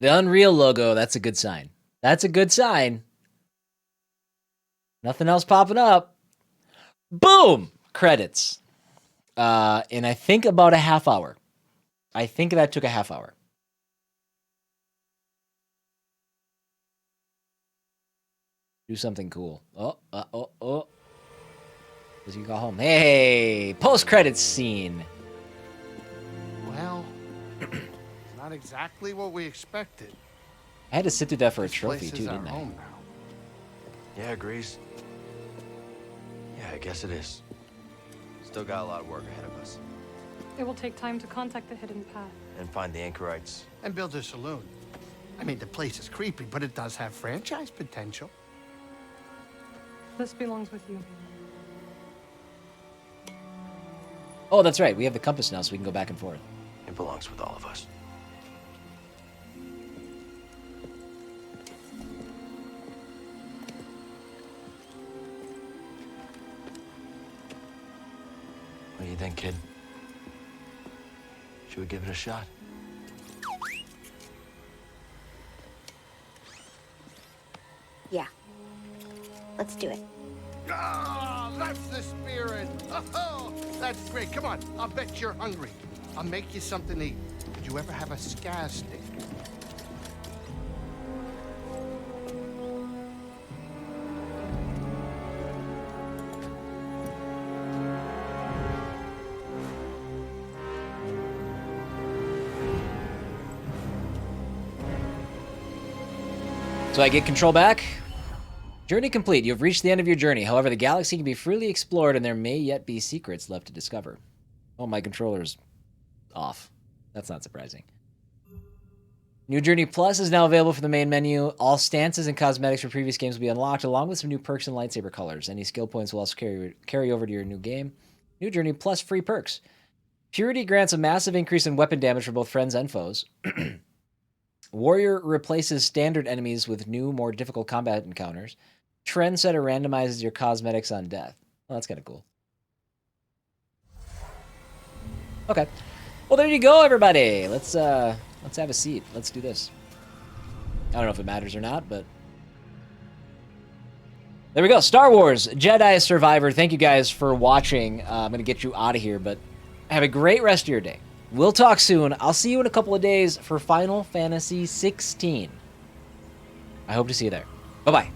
The Unreal logo, that's a good sign. That's a good sign. Nothing else popping up. Boom! Credits. In I think about a half hour. I think that took a half hour. Do something cool. Oh. As you go home. Hey! Post-credits scene. Well, not exactly what we expected. I had to sit through that for a This trophy place too, is our didn't I? home now. Yeah, agrees. Yeah, I guess it is. Still got a lot of work ahead of us. It will take time to contact the hidden path. And find the anchorites. And build a saloon. I mean, the place is creepy, but it does have franchise potential. This belongs with you. Oh, that's right. We have the compass now, so we can go back and forth. It belongs with all of us. What do you think, kid? Should we give it a shot? Yeah. Let's do it. Ah, that's the spirit. Oh, that's great. Come on, I'll bet you're hungry. I'll make you something to eat. Did you ever have a scaz stick? So I get control back. Journey complete. You have reached the end of your journey. However, the galaxy can be freely explored and there may yet be secrets left to discover. Oh, my controller's off. That's not surprising. New Journey Plus is now available for the main menu. All stances and cosmetics from previous games will be unlocked, along with some new perks and lightsaber colors. Any skill points will also carry over to your new game. New Journey Plus free perks. Purity grants a massive increase in weapon damage for both friends and foes. Warrior replaces standard enemies with new, more difficult combat encounters. Trendsetter randomizes your cosmetics on death. Oh, that's kind of cool. Okay. Well, there you go, everybody. Let's have a seat. Let's do this. I don't know if it matters or not, but there we go. Star Wars Jedi Survivor. Thank you guys for watching. I'm going to get you out of here, but have a great rest of your day. We'll talk soon. I'll see you in a couple of days for Final Fantasy 16. I hope to see you there. Bye-bye.